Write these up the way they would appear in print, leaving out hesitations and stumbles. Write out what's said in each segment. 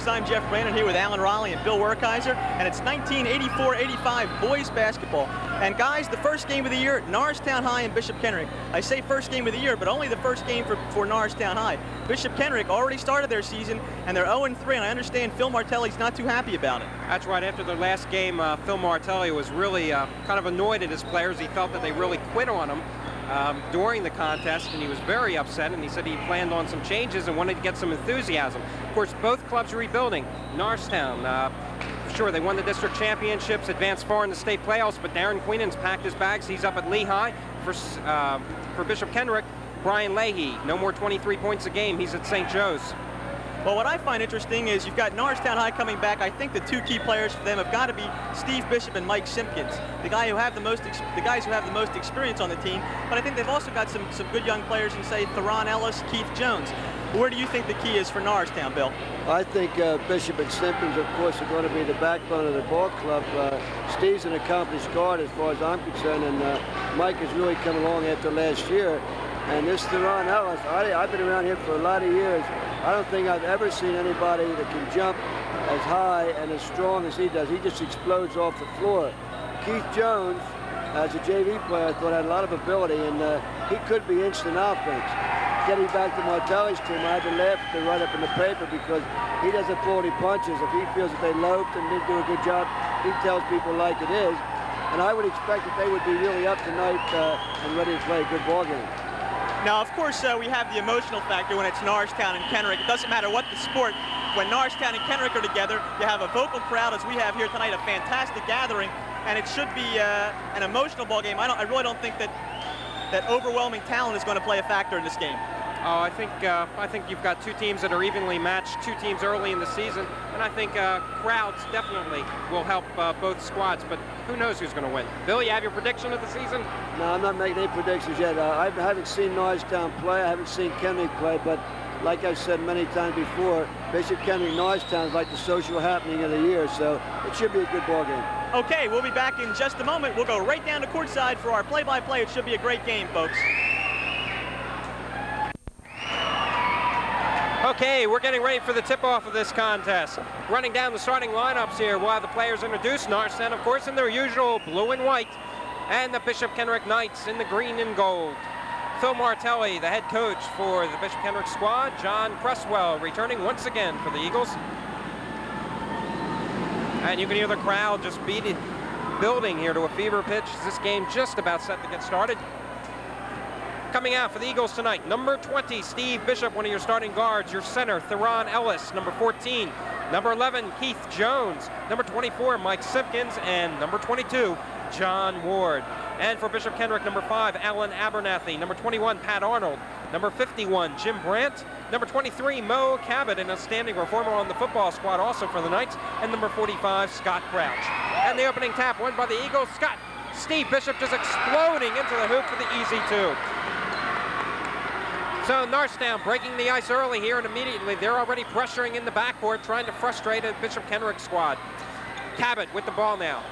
I'm Jeff Brandon here with Alan Raleigh and Bill Werkheiser, and it's 1984-85 boys basketball. And guys, the first game of the year, Norristown High and Bishop Kenrick. I say first game of the year, but only the first game for Norristown High. Bishop Kenrick already started their season, and they're 0-3, and I understand Phil Martelli's not too happy about it. That's right. After their last game, Phil Martelli was really kind of annoyed at his players. He felt that they really quit on him during the contest, and he was very upset, and he said he planned on some changes and wanted to get some enthusiasm. Of course, both clubs are rebuilding. Norristown, sure, they won the district championships, advanced far in the state playoffs, but Darren Queenan's packed his bags. He's up at Lehigh. For Bishop Kenrick, Brian Leahy, no more 23 points a game. He's at St. Joe's. Well, what I find interesting is you've got Norristown High coming back. I think the two key players for them have got to be Steve Bishop and Mike Simpkins, the guys who have the most experience on the team. But I think they've also got some good young players in, say, Theron Ellis, Keith Jones. Where do you think the key is for Norristown, Bill? I think Bishop and Simpkins, of course, are going to be the backbone of the ball club. Steve's an accomplished guard as far as I'm concerned, and Mike has really come along after last year. And this Theron Ellis, I've been around here for a lot of years. I don't think I've ever seen anybody that can jump as high and as strong as he does. He just explodes off the floor. Keith Jones, as a JV player, I thought had a lot of ability, and he could be instant offense. Getting back to Martelli's team, I had to laugh at the write-up in the paper because he doesn't pull any punches. If he feels that they loped and didn't do a good job, he tells people like it is. And I would expect that they would be really up tonight and ready to play a good ball game. Now, of course, we have the emotional factor when it's Norristown and Kenrick. It doesn't matter what the sport. When Norristown and Kenrick are together, you have a vocal crowd, as we have here tonight, a fantastic gathering, and it should be an emotional ball game. I really don't think that overwhelming talent is going to play a factor in this game. Oh, I think you've got two teams that are evenly matched, two teams early in the season, and I think crowds definitely will help both squads, but who knows who's going to win. Bill, you have your prediction of the season? No, I'm not making any predictions yet. I haven't seen Norristown play, I haven't seen Kenrick play, but like I've said many times before, Bishop Kenrick Norristown is like the social happening of the year, so it should be a good ball game. Okay, we'll be back in just a moment. We'll go right down to courtside for our play-by-play. It should be a great game, folks. Okay, we're getting ready for the tip-off of this contest. Running down the starting lineups here, we'll have the players introduced. Norristown, of course, in their usual blue and white, and the Bishop Kenrick Knights in the green and gold. Phil Martelli, the head coach for the Bishop Kenrick squad. John Cresswell returning once again for the Eagles. And you can hear the crowd just building here to a fever pitch. This game just about set to get started. Coming out for the Eagles tonight, number 20, Steve Bishop, one of your starting guards. Your center, Theron Ellis. Number 14, number 11, Keith Jones. Number 24, Mike Simpkins. And number 22, John Ward. And for Bishop Kenrick, number 5, Alan Abernathy. Number 21, Pat Arnold. Number 51, Jim Brandt. Number 23, Mo Cabot, an outstanding reformer on the football squad also for the Knights. And number 45, Scott Crouch. And the opening tap won by the Eagles. Steve Bishop just exploding into the hoop for the easy two. So Norristown breaking the ice early here, and immediately they're already pressuring in the backcourt, trying to frustrate a Bishop Kenrick squad. Cabot with the ball now.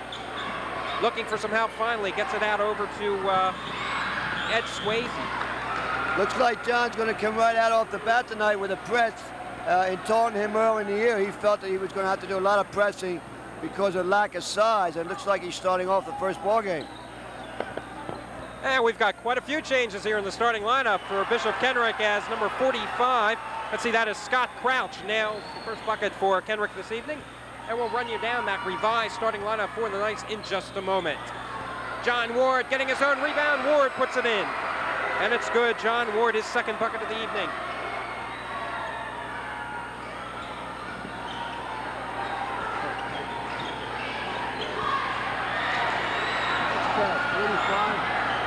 Looking for some help finally, gets it out over to Ed Swayze. Looks like John's going to come right out off the bat tonight with a press. In taunting him early in the year, he felt that he was going to have to do a lot of pressing because of lack of size, and it looks like he's starting off the first ball game. And we've got quite a few changes here in the starting lineup for Bishop Kenrick as number 45. Let's see, that is Scott Crouch. Nails the first bucket for Kenrick this evening. And we'll run you down that revised starting lineup for the Knights in just a moment. John Ward getting his own rebound. Ward puts it in. And it's good. John Ward, his second bucket of the evening.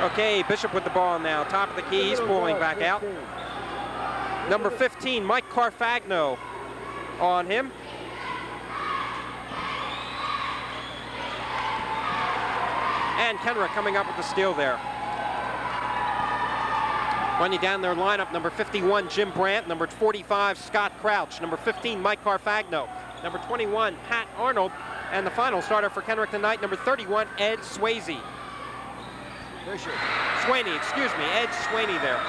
Okay, Bishop with the ball now. Top of the key, he's pulling back out. Number 15, Mike Carfagno on him. And Kenrick coming up with the steal there. Running down their lineup, number 51, Jim Brandt. Number 45, Scott Crouch. Number 15, Mike Carfagno. Number 21, Pat Arnold. And the final starter for Kenrick tonight, number 31, Ed Swayze. Swaney, excuse me, Ed Swaney there.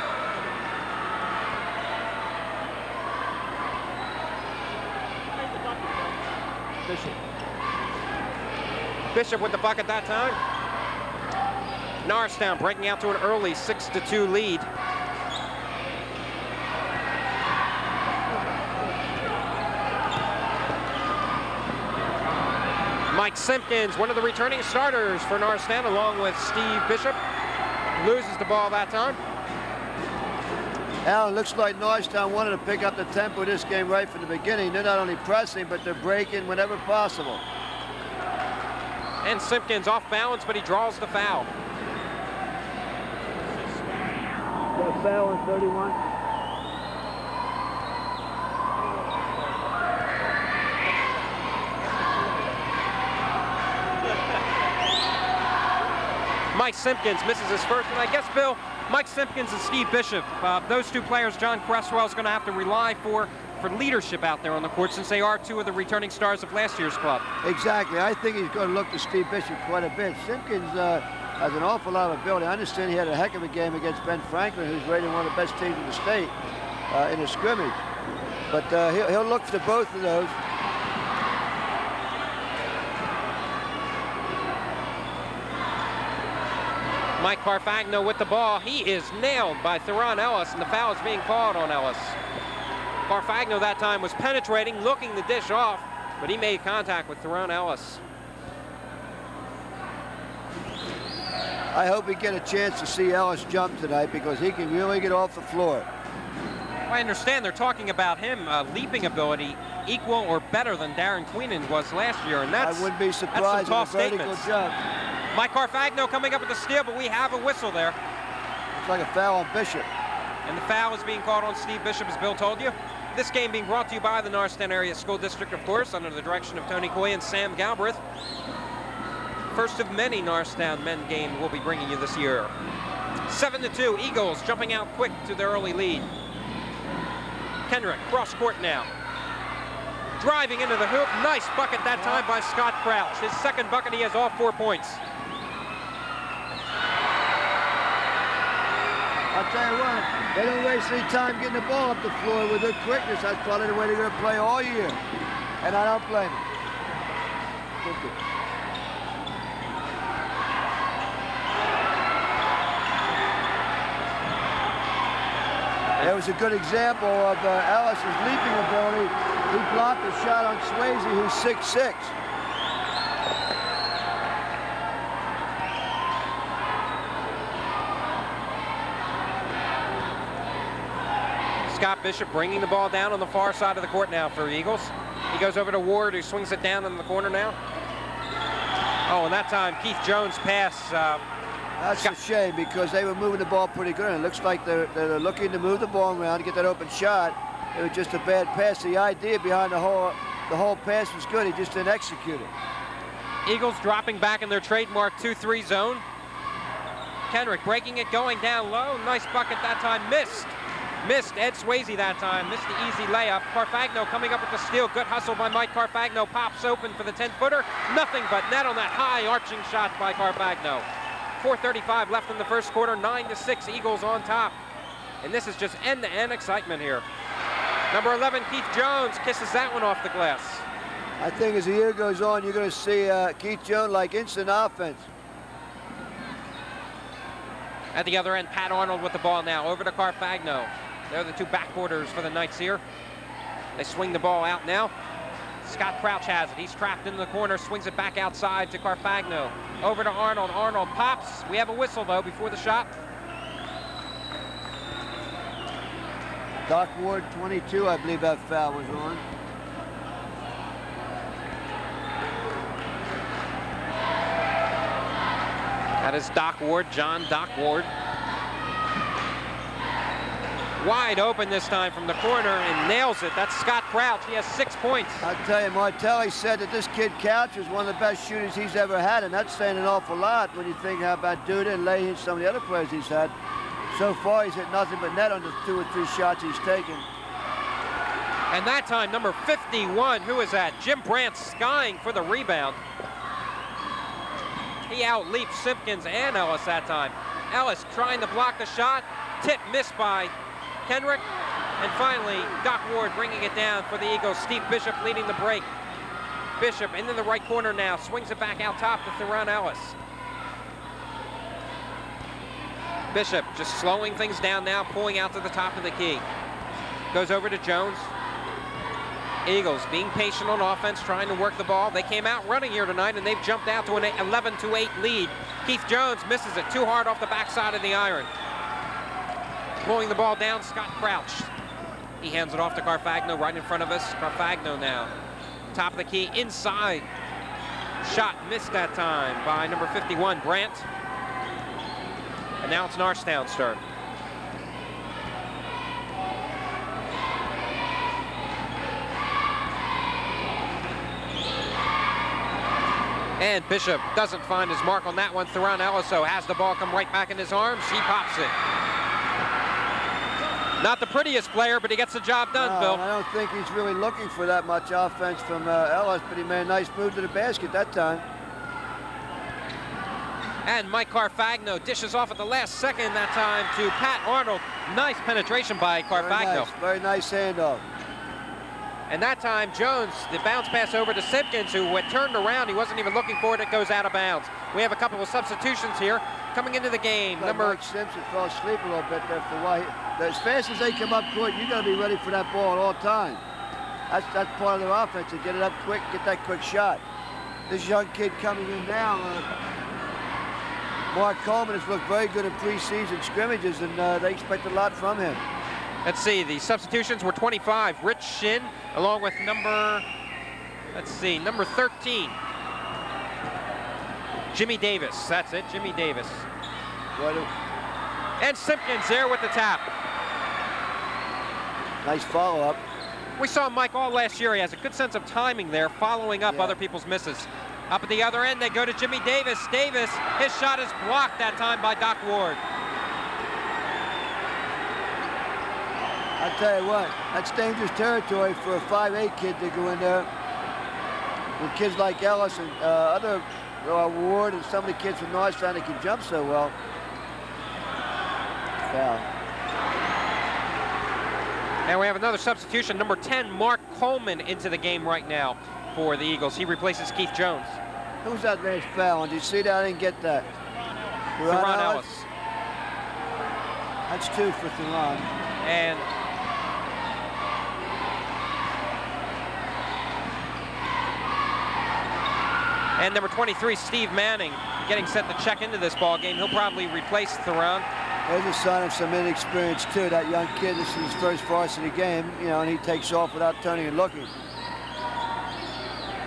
Bishop with the bucket that time. Norristown breaking out to an early 6-2 lead. Mike Simpkins, one of the returning starters for Norristown, along with Steve Bishop, loses the ball that time. Alan, looks like Norristown wanted to pick up the tempo of this game right from the beginning. They're not only pressing, but they're breaking whenever possible. And Simpkins off balance, but he draws the foul. Got a foul on 31. Mike Simpkins misses his first, and I guess, Bill, Mike Simpkins and Steve Bishop, those two players John Cresswell is going to have to rely for leadership out there on the court, since they are two of the returning stars of last year's club. Exactly. I think he's going to look to Steve Bishop quite a bit. Simpkins has an awful lot of ability. I understand he had a heck of a game against Ben Franklin, who's rated one of the best teams in the state in a scrimmage. But he'll look for both of those. Mike Carfagno with the ball. He is nailed by Theron Ellis, and the foul is being called on Ellis. Carfagno that time was penetrating, looking to dish off, but he made contact with Theron Ellis. I hope we get a chance to see Ellis jump tonight, because he can really get off the floor. Well, I understand they're talking about him leaping ability equal or better than Darren Queenan was last year, and that's I wouldn't be surprised with a vertical jump. Mike Carfagno coming up with the steal, but we have a whistle there. It's like a foul on Bishop. And the foul is being called on Steve Bishop, as Bill told you. This game being brought to you by the Norristown Area School District, of course, under the direction of Tony Coy and Sam Galbraith. First of many Norristown men game we'll be bringing you this year. 7-2, Eagles jumping out quick to their early lead. Kenrick, cross court now. Driving into the hoop, nice bucket that time by Scott Crouch. His second bucket, he has all 4 points. I'll tell you what, they don't waste any time getting the ball up the floor with their quickness. That's probably the way they're going to play all year. And I don't blame them. That was a good example of Ellis's leaping ability. He blocked a shot on Swayze, who's 6'6". Scott Bishop bringing the ball down on the far side of the court now for Eagles. He goes over to Ward, who swings it down in the corner now. Oh, and that time Keith Jones' pass. That's a shame, because they were moving the ball pretty good. And it looks like they're looking to move the ball around to get that open shot. It was just a bad pass. The idea behind the whole pass was good. He just didn't execute it. Eagles dropping back in their trademark 2-3 zone. Kenrick breaking it, going down low. Nice bucket that time. Missed Ed Swayze that time. Missed the easy layup. Carfagno coming up with the steal. Good hustle by Mike Carfagno. Pops open for the 10-footer. Nothing but net on that high arching shot by Carfagno. 4:35 left in the first quarter. 9-6, Eagles on top. And this is just end-to-end excitement here. Number 11, Keith Jones, kisses that one off the glass. I think as the year goes on, you're going to see Keith Jones like instant offense. At the other end, Pat Arnold with the ball now. Over to Carfagno. They're the two backboarders for the Knights here. They swing the ball out now. Scott Crouch has it. He's trapped in the corner, swings it back outside to Carfagno. Over to Arnold. Arnold pops. We have a whistle, though, before the shot. Doc Ward, 22, I believe that foul was on. That is Doc Ward, John Doc Ward. Wide open this time from the corner and nails it. That's Scott Crouch. He has 6 points. I'll tell you, Martelli said that this kid Couch is one of the best shooters he's ever had, and that's saying an awful lot when you think how about Duda and Leahy and some of the other players he's had. So far, he's hit nothing but net on the 2 or 3 shots he's taken. And that time, number 51, who is that? Jim Brandt skying for the rebound. He outleaped Simpkins and Ellis that time. Ellis trying to block the shot. Tip missed by Kenrick. And finally, Doc Ward bringing it down for the Eagles. Steve Bishop leading the break. Bishop into the right corner now. Swings it back out top to Theron Ellis. Bishop just slowing things down now, pulling out to the top of the key. Goes over to Jones. Eagles being patient on offense, trying to work the ball. They came out running here tonight, and they've jumped out to an 11-8 lead. Keith Jones misses it too hard off the backside of the iron. Pulling the ball down, Scott Crouch. He hands it off to Carfagno right in front of us. Carfagno now. Top of the key, inside. Shot missed that time by number 51, Brandt. And now it's Norristown's turn. And Bishop doesn't find his mark on that one. Theron Ellis has the ball come right back in his arms. He pops it. Not the prettiest player, but he gets the job done, Bill. I don't think he's really looking for that much offense from Ellis, but he made a nice move to the basket that time. And Mike Carfagno dishes off at the last second that time to Pat Arnold. Nice penetration by Carfagno. Very nice handoff. And that time, Jones, the bounce pass over to Simpkins, who went turned around. He wasn't even looking for it. It goes out of bounds. We have a couple of substitutions here coming into the game. Mike Simpson fell asleep a little bit there for a while. As fast as they come up court, you got to be ready for that ball at all time. That's part of their offense, to get it up quick, get that quick shot. This young kid coming in now, Mark Coleman has looked very good in preseason scrimmages, and they expect a lot from him. Let's see, the substitutions were 25. Rich Shin, along with number 13. Jimmy Davis, that's it, Jimmy Davis. And Simpkins there with the tap. Nice follow-up. We saw Mike all last year. He has a good sense of timing there, following up other people's misses. Up at the other end, they go to Jimmy Davis. Davis, his shot is blocked that time by Doc Ward. I'll tell you what, that's dangerous territory for a 5'8" kid to go in there. With kids like Ellis and other Ward and some of the kids from Norristown that can jump so well. Foul. And we have another substitution, number 10, Mark Coleman, into the game right now for the Eagles. He replaces Keith Jones. Who's that last foul? Did you see that? I didn't get that. Theron Ellis. That's 2 for Theron. And number 23, Steve Manning, getting set to check into this ball game. He'll probably replace Theron. There's a sign of some inexperience too. That young kid, this is his first varsity game, you know, and he takes off without turning and looking.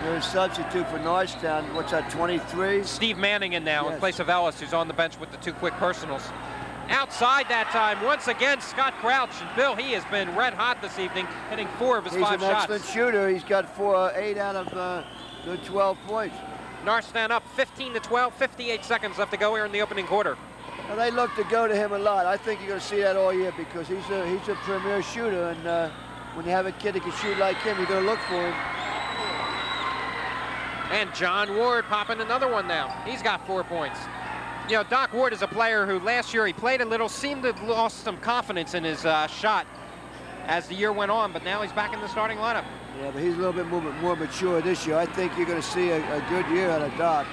There's a substitute for Norristown. What's that, 23? Steve Manning in now in place of Ellis, who's on the bench with the 2 quick personals. Outside that time, once again, Scott Crouch. And Bill, he has been red hot this evening, hitting 4 of his 5 shots. He's an excellent shooter. He's got 8 out of the 12 points. Norristown up 15-12, 58 seconds left to go here in the opening quarter. Well, they look to go to him a lot. I think you're going to see that all year because he's a premier shooter, and when you have a kid that can shoot like him, you're going to look for him. And John Ward popping another one now. He's got 4 points. You know, Doc Ward is a player who last year he played a little, seemed to have lost some confidence in his shot as the year went on, but now he's back in the starting lineup. Yeah, but he's a little bit more mature this year. I think you're going to see a good year out of Doc.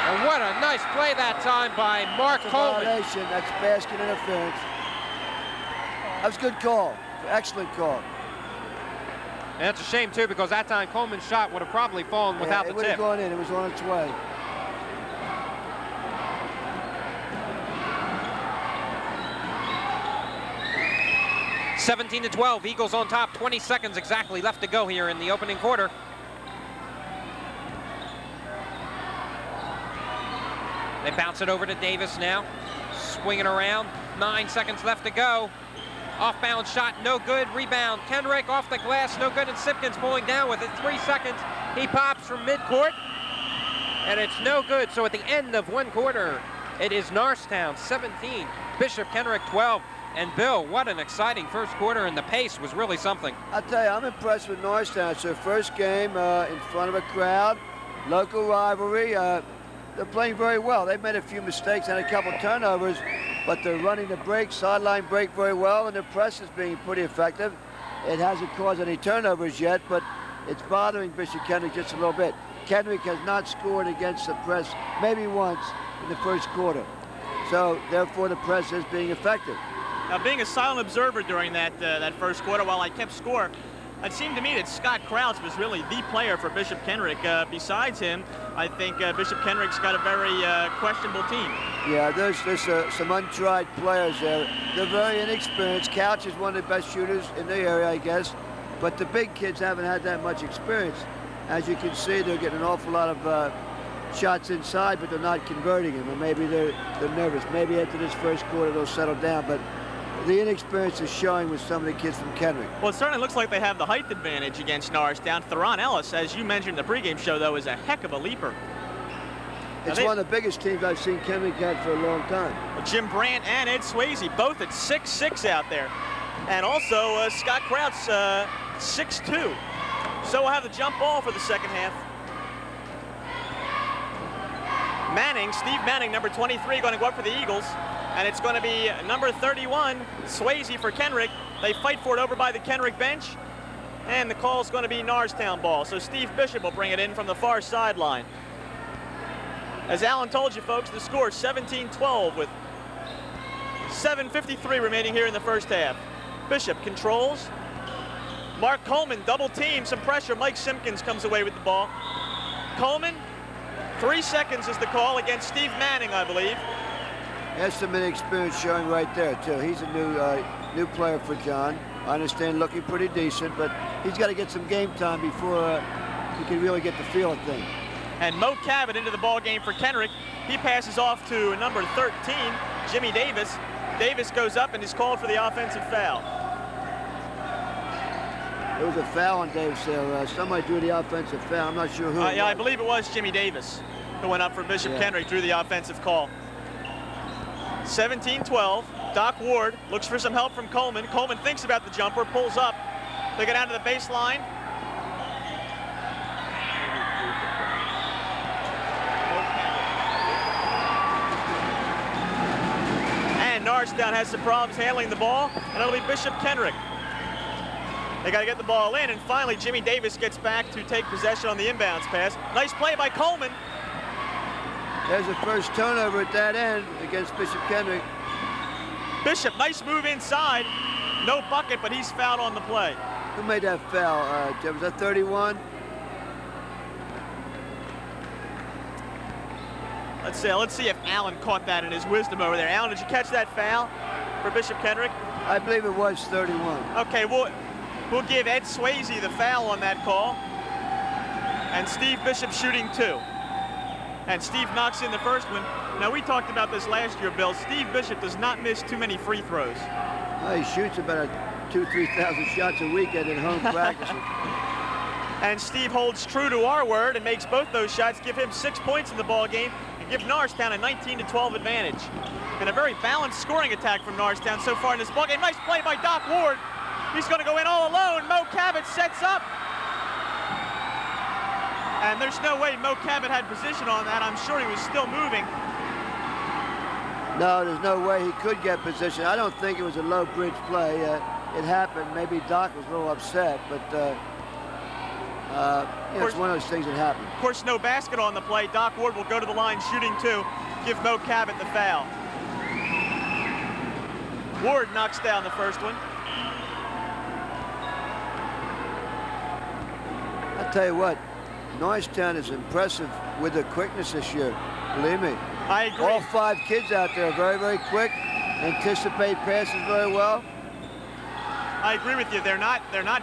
And what a nice play that time by Mark Coleman. Violation. That's basket interference. That was a good call. Excellent call. And that's a shame, too, because that time Coleman's shot would have probably fallen without the tip. It would have gone in. It was on its way. 17-12, Eagles on top, 20 seconds exactly left to go here in the opening quarter. They bounce it over to Davis now, swinging around, 9 seconds left to go. Off-balance shot, no good, rebound. Kenrick off the glass, no good, and Simpkins pulling down with it, 3 seconds. He pops from midcourt, and it's no good. So at the end of one quarter, it is Norristown 17, Bishop Kenrick 12. And Bill, what an exciting first quarter, and the pace was really something. I'll tell you, I'm impressed with Norristown. It's their first game in front of a crowd, local rivalry. They're playing very well. They've made a few mistakes and a couple turnovers, but they're running the break, sideline break very well, and their press is being pretty effective. It hasn't caused any turnovers yet, but it's bothering Bishop Kenrick just a little bit. Kenrick has not scored against the press maybe once in the first quarter. So therefore the press is being effective. Now, being a silent observer during that first quarter, while I kept score, it seemed to me that Scott Krause was really the player for Bishop Kenrick. Besides him, I think Bishop Kenrick's got a very questionable team. Yeah, there's some untried players there. They're very inexperienced. Couch is one of the best shooters in the area, I guess. But the big kids haven't had that much experience. As you can see, they're getting an awful lot of shots inside, but they're not converting them. Or maybe they're nervous. Maybe after this first quarter, they'll settle down. But the inexperience is showing with some of the kids from Kenrick. Well, it certainly looks like they have the height advantage against Norristown. Theron Ellis, as you mentioned in the pregame show, though, is a heck of a leaper. It's one of the biggest teams I've seen Kenrick had for a long time. Well, Jim Brandt and Ed Swayze, both at 6'6" out there. And also Scott Krause, 6'2". So we'll have the jump ball for the second half. Manning, Steve Manning, number 23, going to go up for the Eagles. And it's going to be number 31, Swayze for Kenrick. They fight for it over by the Kenrick bench. And the call's going to be Norristown ball. So Steve Bishop will bring it in from the far sideline. As Alan told you, folks, the score is 17-12 with 7:53 remaining here in the first half. Bishop controls. Mark Coleman double team, some pressure. Mike Simpkins comes away with the ball. Coleman, 3 seconds is the call against Steve Manning, I believe. Has some inexperience showing right there, too. He's a new player for John. I understand looking pretty decent, but he's got to get some game time before he can really get the feel of things. And Mo Cabot into the ball game for Kenrick. He passes off to number 13, Jimmy Davis. Davis goes up and is called for the offensive foul. There was a foul on Davis there. Somebody drew the offensive foul. I'm not sure who. Yeah, I believe it was Jimmy Davis who went up for Bishop Kenrick, drew the offensive call. 17-12. Doc Ward looks for some help from Coleman. Coleman thinks about the jumper, pulls up. They go down to the baseline. And Norristown has some problems handling the ball, and it'll be Bishop Kenrick. They got to get the ball in, and finally Jimmy Davis gets back to take possession on the inbounds pass. Nice play by Coleman. There's the first turnover at that end against Bishop Kenrick. Bishop, nice move inside. No bucket, but he's fouled on the play. Who made that foul? Was that 31? Let's see if Allen caught that in his wisdom over there. Allen, did you catch that foul for Bishop Kenrick? I believe it was 31. Okay, we'll give Ed Swayze the foul on that call. And Steve Bishop shooting 2. And Steve knocks in the first one. Now, we talked about this last year, Bill. Steve Bishop does not miss too many free throws. He shoots about 2,000-3,000 shots a week at home practices. And Steve holds true to our word and makes both those shots, give him 6 points in the ball game, and give Norristown a 19-12 advantage. And a very balanced scoring attack from Norristown so far in this ball game. Nice play by Doc Ward. He's going to go in all alone. Mo Cabot sets up. And there's no way Mo Cabot had position on that. I'm sure he was still moving. No, there's no way he could get position. I don't think it was a low bridge play. It happened. Maybe Doc was a little upset, but it's one of those things that happen. Of course, no basket on the play. Doc Ward will go to the line shooting 2, give Mo Cabot the foul. Ward knocks down the first one. I'll tell you what, Norristown is impressive with the quickness this year. Believe me. I agree. All 5 kids out there are very, very quick, anticipate passes very well. I agree with you. They're not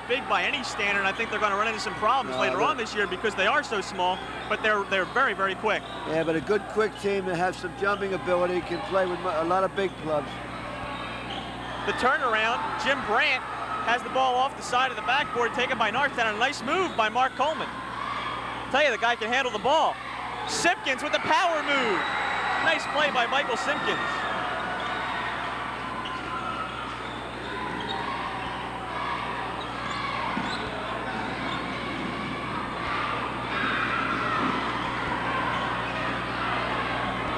big by any standard. And I think they're going to run into some problems later on this year because they are so small. But they're very, very quick. Yeah, but a good quick team that has some jumping ability can play with a lot of big clubs. The turnaround, Jim Brandt has the ball off the side of the backboard, taken by Norristown. A nice move by Mark Coleman. I'll tell you, the guy can handle the ball. Simpkins with the power move. Nice play by Michael Simpkins.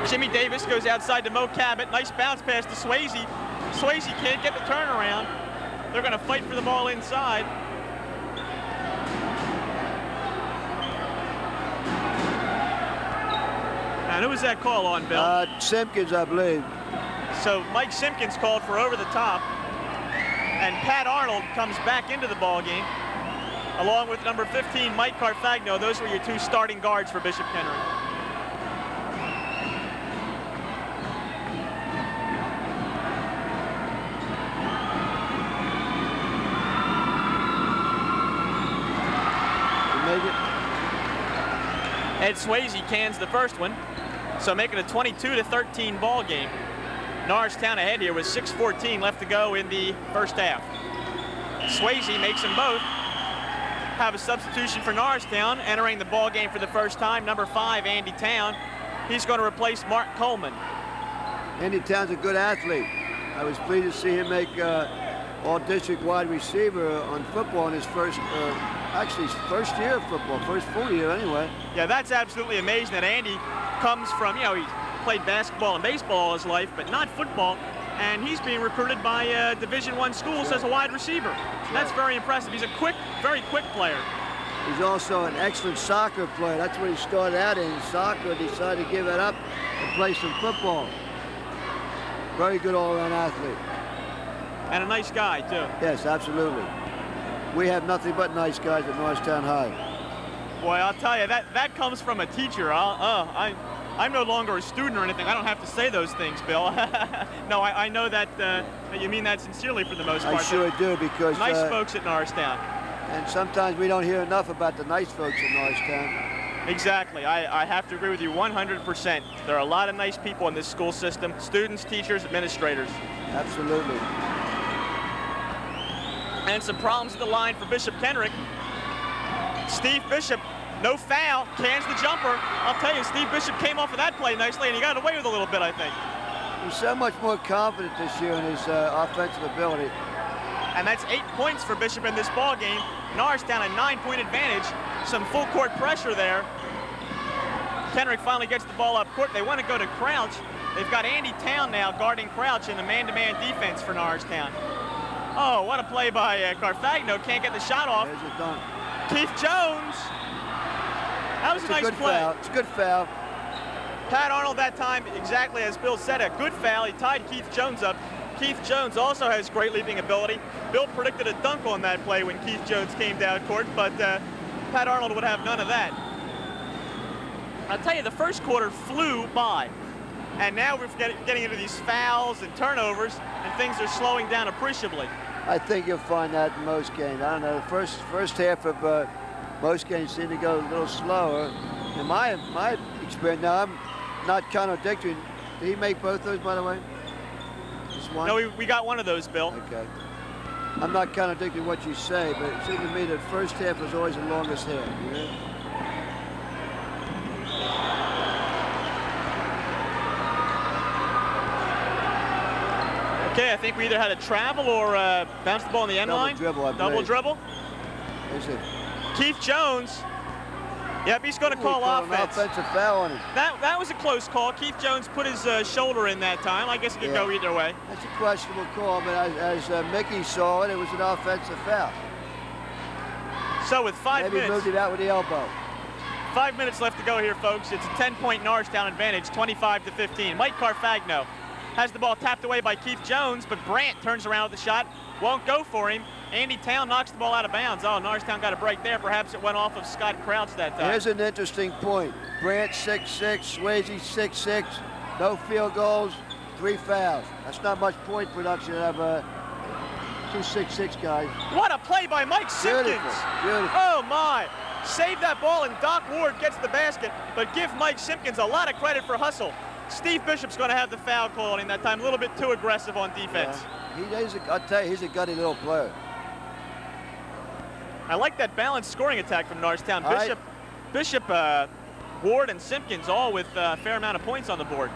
Jimmy Davis goes outside to Mo Cabot. Nice bounce pass to Swayze. Swayze can't get the turnaround. They're going to fight for the ball inside. And who was that call on, Bill? Simpkins, I believe. So Mike Simpkins called for over the top. And Pat Arnold comes back into the ball game, along with number 15, Mike Carfagno. Those were your two starting guards for Bishop Kenrick. Ed Swayze cans the first one, so making a 22-13 ball game. Norristown ahead here with 6:14 left to go in the first half. Swayze makes them both. Have a substitution for Norristown, entering the ball game for the first time, number 5, Andy Town. He's going to replace Mark Coleman. Andy Town's a good athlete. I was pleased to see him make all-district wide receiver on football in his first year of football, first full year anyway. Yeah, that's absolutely amazing that Andy comes from, you know, he's played basketball and baseball all his life, but not football, and he's being recruited by Division I schools as a wide receiver. That's very impressive. He's a quick, very quick player. He's also an excellent soccer player. That's what he started out in, soccer. Decided to give it up and play some football. Very good all-around athlete. And a nice guy, too. Yes, absolutely. We have nothing but nice guys at Norristown High. Boy, I'll tell you, that comes from a teacher. I'm no longer a student or anything. I don't have to say those things, Bill. No, I know that you mean that sincerely for the most part. I sure do, because nice folks at Norristown. And sometimes we don't hear enough about the nice folks at Norristown. Exactly. I have to agree with you 100%. There are a lot of nice people in this school system, students, teachers, administrators. Absolutely. And some problems at the line for Bishop Kenrick. Steve Bishop, no foul, cans the jumper. I'll tell you, Steve Bishop came off of that play nicely, and he got away with a little bit, I think. He's so much more confident this year in his offensive ability. And that's 8 points for Bishop in this ball game. Norristown a 9-point advantage. Some full court pressure there. Kenrick finally gets the ball up court. They want to go to Crouch. They've got Andy Town now guarding Crouch in the man-to-man defense for Norristown. Oh, what a play by Carfagno. Can't get the shot off. There's a dunk. Keith Jones. That was a nice play. Foul. It's a good foul. Pat Arnold that time, exactly as Bill said, a good foul. He tied Keith Jones up. Keith Jones also has great leaping ability. Bill predicted a dunk on that play when Keith Jones came down court, but Pat Arnold would have none of that. I'll tell you, the first quarter flew by. And now we're getting into these fouls and turnovers, and things are slowing down appreciably. I think you'll find that in most games. I don't know, the first half of most games seem to go a little slower. In my experience, now I'm not contradictory. Did he make both those, by the way? Just one? No, we got one of those, Bill. Okay. I'm not contradicting what you say, but it seems to me that first half was always the longest half. You know? Okay, I think we either had a travel or bounce the ball in the end line. Double dribble. Is it? Keith Jones. Yep, he's going to call offense. An offensive foul on him. That was a close call. Keith Jones put his shoulder in that time. I guess it could go either way. That's a questionable call, but as Mickey saw it, it was an offensive foul. So with 5 minutes. Maybe moved it out with the elbow. 5 minutes left to go here, folks. It's a 10-point Norristown advantage, 25-15. Mike Carfagno has the ball tapped away by Keith Jones, but Brandt turns around with the shot, won't go for him. Andy Town knocks the ball out of bounds. Oh, Norristown got a break there. Perhaps it went off of Scott Crouch that time. Here's an interesting point. Brandt 6'6", Swayze 6'6", no field goals, 3 fouls. That's not much point production out of 2-6-6, guys. What a play by Mike Simpkins. Beautiful. Oh, my. Save that ball, and Doc Ward gets the basket, but give Mike Simpkins a lot of credit for hustle. Steve Bishop's going to have the foul call on him that time, a little bit too aggressive on defense. Yeah. I'll tell you, he's a gutty little player. I like that balanced scoring attack from Norristown. Bishop, Ward, and Simpkins all with a fair amount of points on the board.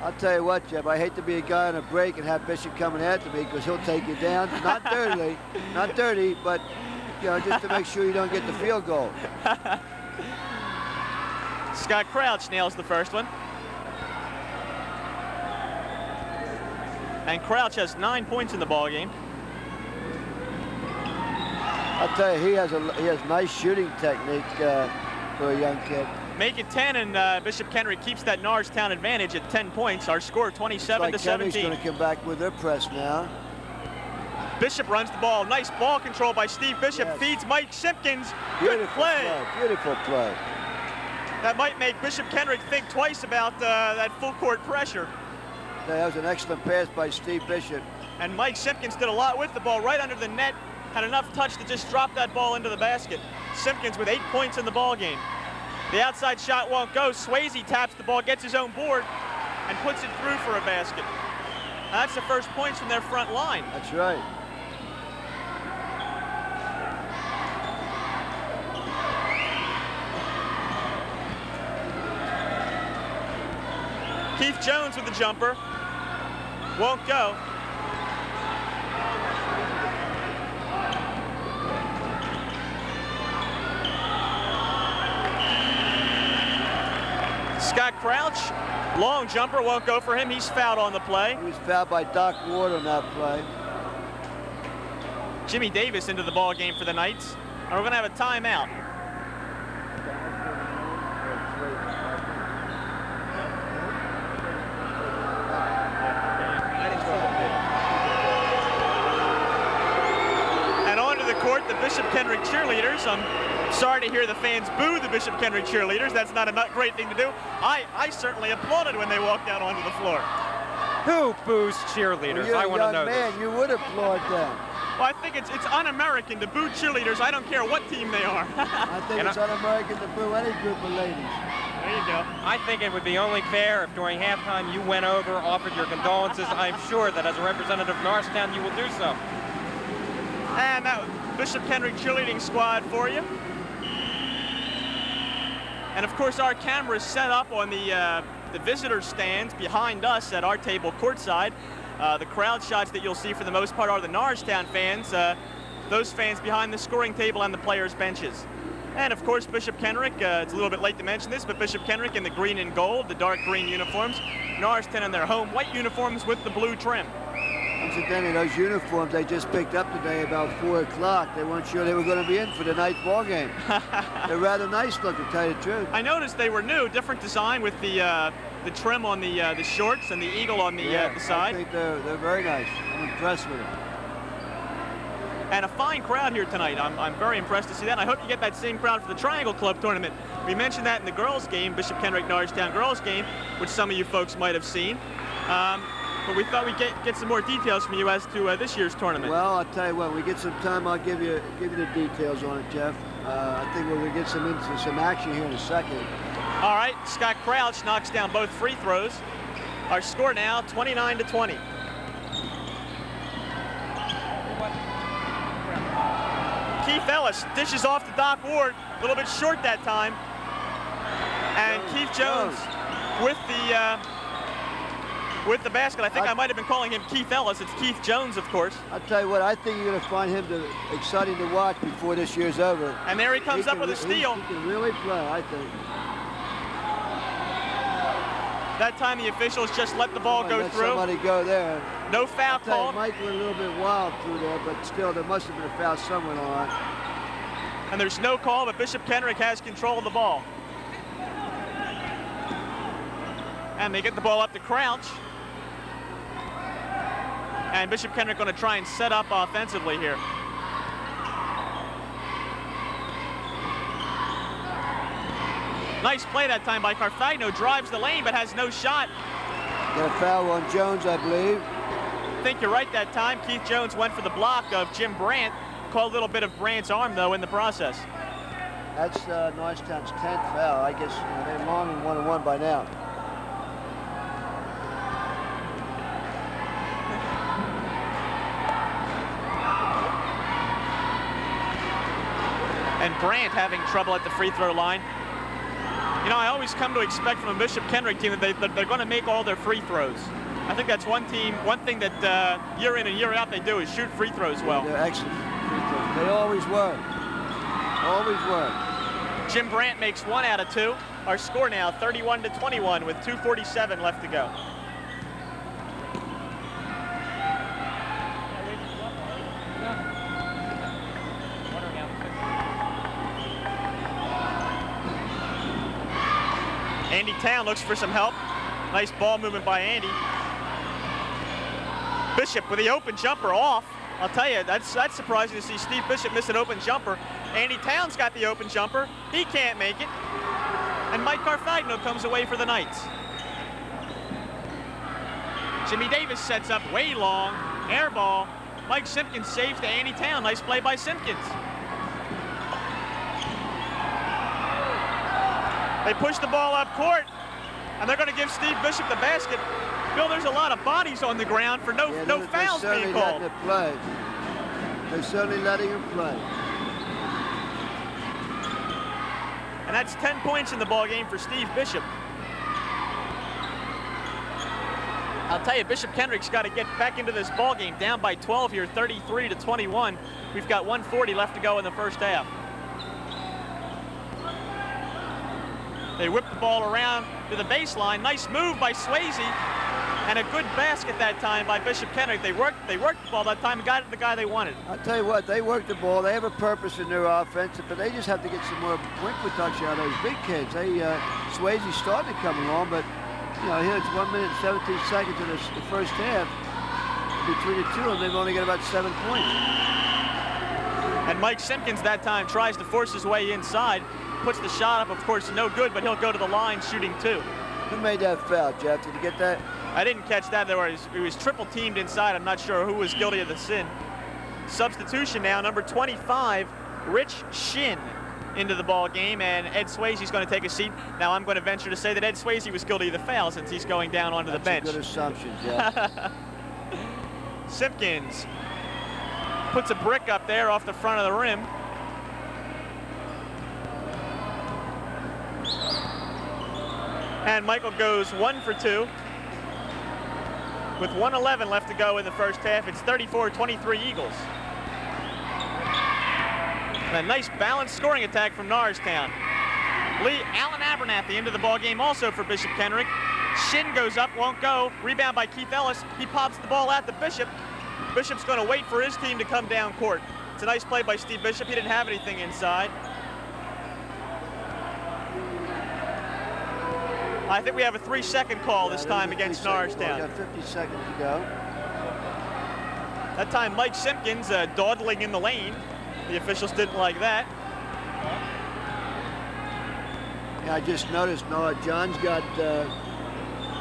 I'll tell you what, Jeff, I hate to be a guy on a break and have Bishop coming after me because he'll take you down. Not dirty, not dirty, but just to make sure you don't get the field goal. Scott Crouch nails the first one. And Crouch has 9 points in the ball game. I'll tell you, he has nice shooting technique for a young kid. Make it 10, and Bishop Kenrick keeps that Norristown advantage at 10 points. Our score 27 to 17. Kenrick's going to come back with their press now. Bishop runs the ball. Nice ball control by Steve Bishop. Yes. Feeds Mike Simpkins. Beautiful Good play. Beautiful play. That might make Bishop Kenrick think twice about that full court pressure. That was an excellent pass by Steve Bishop. And Mike Simpkins did a lot with the ball right under the net. Had enough touch to just drop that ball into the basket. Simpkins with 8 points in the ball game. The outside shot won't go. Swayze taps the ball, gets his own board, and puts it through for a basket. Now, that's the first points from their front line. That's right. Keith Jones with the jumper. Won't go. Scott Crouch, long jumper, won't go for him. He's fouled on the play. He was fouled by Doc Ward on that play. Jimmy Davis into the ball game for the Knights. And we're going to have a timeout. And onto the court, the Bishop Kenrick cheerleaders. I'm sorry to hear the fans boo the Bishop Kenrick cheerleaders. That's not a great thing to do. I certainly applauded when they walked out onto the floor. Who boos cheerleaders? Well, I want to know man, this. you would applaud them. Well, I think it's un-American to boo cheerleaders. I don't care what team they are. I think it's un-American to boo any group of ladies. There you go. I think it would be only fair if during halftime you went over, offered your condolences. I'm sure that as a representative of Norristown, you will do so. And that Bishop Kenrick cheerleading squad for you. And of course, our camera is set up on the visitor stands behind us at our table courtside. The crowd shots that you'll see for the most part are the Norristown fans, those fans behind the scoring table and the players' benches. And of course, Bishop Kenrick, it's a little bit late to mention this, but Bishop Kenrick in the green and gold, the dark green uniforms. Norristown in their home white uniforms with the blue trim. Incidentally, those uniforms they just picked up today about 4 o'clock. They weren't sure they were going to be in for the night's ball game. They're rather nice looking, to tell you the truth. I noticed they were new, different design with the trim on the shorts and the eagle on the side. I think they're very nice. I'm impressed with them. And a fine crowd here tonight. I'm very impressed to see that. And I hope you get that same crowd for the Triangle Club tournament. We mentioned that in the girls' game, Bishop Kenrick Norristown girls' game, which some of you folks might have seen. But we thought we'd get some more details from you as to this year's tournament. Well, I'll tell you what, when we get some time, I'll give you the details on it, Jeff. I think we're going to get some action here in a second. All right, Scott Crouch knocks down both free throws. Our score now, 29-20. Keith Ellis dishes off to Doc Ward, a little bit short that time. And Keith Jones with the basket. I think I might have been calling him Keith Ellis. It's Keith Jones, of course. I'll tell you what, I think you're going to find him exciting to watch before this year's over. And there he comes up with a steal. He can really play, I think. That time the officials just let the ball go through. Somebody go there. No foul call. Mike went a little bit wild through there, but still there must have been a foul somewhere on. And there's no call, but Bishop Kenrick has control of the ball. And they get the ball up to Crouch. And Bishop Kenrick going to try and set up offensively here. Nice play that time by Carfagno. Drives the lane, but has no shot. Got a foul on Jones, I believe. think you're right that time. Keith Jones went for the block of Jim Brandt. Caught a little bit of Brandt's arm, though, in the process. That's Norristown's 10th foul. I guess they're long and 1-1 by now. And Brandt having trouble at the free throw line. You know, I always come to expect from a Bishop Kenrick team that they're going to make all their free throws. I think that's one thing that year in and year out they do is shoot free throws well. They're excellent free throws. They always were. Always were. Jim Brandt makes 1 out of 2. Our score now 31-21 with 2:47 left to go. Andy Town looks for some help. Nice ball movement by Andy. Bishop with the open jumper off. I'll tell you, that's surprising to see Steve Bishop miss an open jumper. Andy Town's got the open jumper. He can't make it. And Mike Carfagno comes away for the Knights. Jimmy Davis sets up way long. Air ball. Mike Simpkins saves to Andy Town. Nice play by Simpkins. They push the ball up court, and they're going to give Steve Bishop the basket. Bill, there's a lot of bodies on the ground for no fouls being called. They're certainly letting him play. And that's 10 points in the ball game for Steve Bishop. I'll tell you, Bishop Kenrick's got to get back into this ball game. Down by 12 here, 33-21. We've got 1:40 left to go in the first half. They whip the ball around to the baseline. Nice move by Swayze, and a good basket that time by Bishop Kenrick. They worked the ball that time and got it to the guy they wanted. I'll tell you what, they work the ball. They have a purpose in their offense, but they just have to get some more point production out of those big kids. Swayze's starting to come along, but you know, here it's 1 minute and 17 seconds in the first half. Between the two of them, they've only got about 7 points. And Mike Simpkins that time tries to force his way inside. Puts the shot up, of course, no good, but he'll go to the line shooting 2. Who made that foul, Jeff? Did you get that? I didn't catch that. He was triple teamed inside. I'm not sure who was guilty of the sin. Substitution now, number 25, Rich Shin, into the ball game, and Ed Swayze's going to take a seat. Now I'm going to venture to say that Ed Swayze was guilty of the foul since he's going down onto the bench. That's a good assumption, Jeff. Simpkins puts a brick up there off the front of the rim. And Michael goes 1 for 2. With 1:11 left to go in the first half, it's 34-23 Eagles. And a nice balanced scoring attack from Norristown. Alan Abernathy into the ball game also for Bishop Kenrick. Shin goes up, won't go. Rebound by Keith Ellis. He pops the ball out to Bishop. Bishop's going to wait for his team to come down court. It's a nice play by Steve Bishop. He didn't have anything inside. I think we have a 3-second call this time against Norristown. We've got 50 seconds to go. That time Mike Simpkins dawdling in the lane. The officials didn't like that. Yeah, I just noticed John's got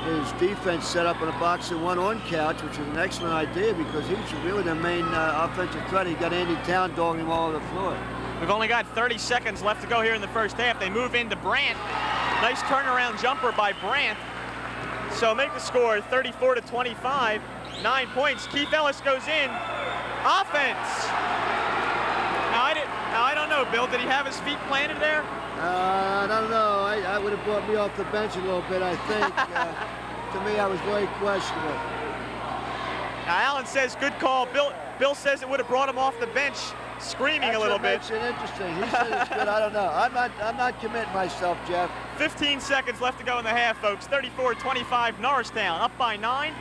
his defense set up on a box and one on couch, which is an excellent idea because he's really the main offensive threat. He got Andy Town dogging him all over the floor. We've only got 30 seconds left to go here in the first half. They move into Brandt. Nice turnaround jumper by Brandt. So make the score 34-25. 9 points. Keith Ellis goes in. Offense. Now I don't know, Bill. Did he have his feet planted there? I don't know. I would have brought me off the bench a little bit, I think. To me, I was very questionable. Now Alan says good call. Bill says it would have brought him off the bench, screaming a little bit. That's what makes it interesting. He said it's good. I don't know. I'm not committing myself, Jeff. 15 seconds left to go in the half, folks. 34-25 Norristown, up by 9.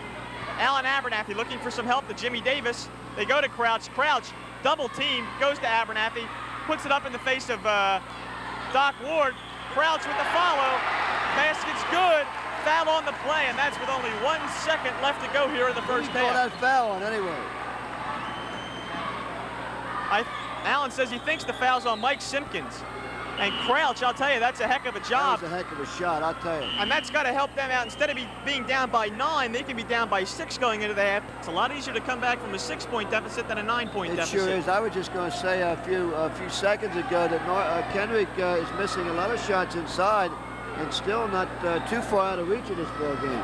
Alan Abernathy looking for some help to Jimmy Davis. They go to Crouch. Crouch, double team, goes to Abernathy, puts it up in the face of Doc Ward. Crouch with the follow. Basket's good. Foul on the play, and that's with only 1 second left to go here in the first half. Call that foul on anyway. Alan says he thinks the foul's on Mike Simpkins. And Crouch, I'll tell you, that's a heck of a job. That was a heck of a shot, I'll tell you. And that's got to help them out. Instead of being down by 9, they can be down by 6 going into the half. It's a lot easier to come back from a 6-point deficit than a 9-point deficit. It sure is. I was just going to say a few seconds ago that Kenrick is missing a lot of shots inside and still not too far out of reach of this ball game.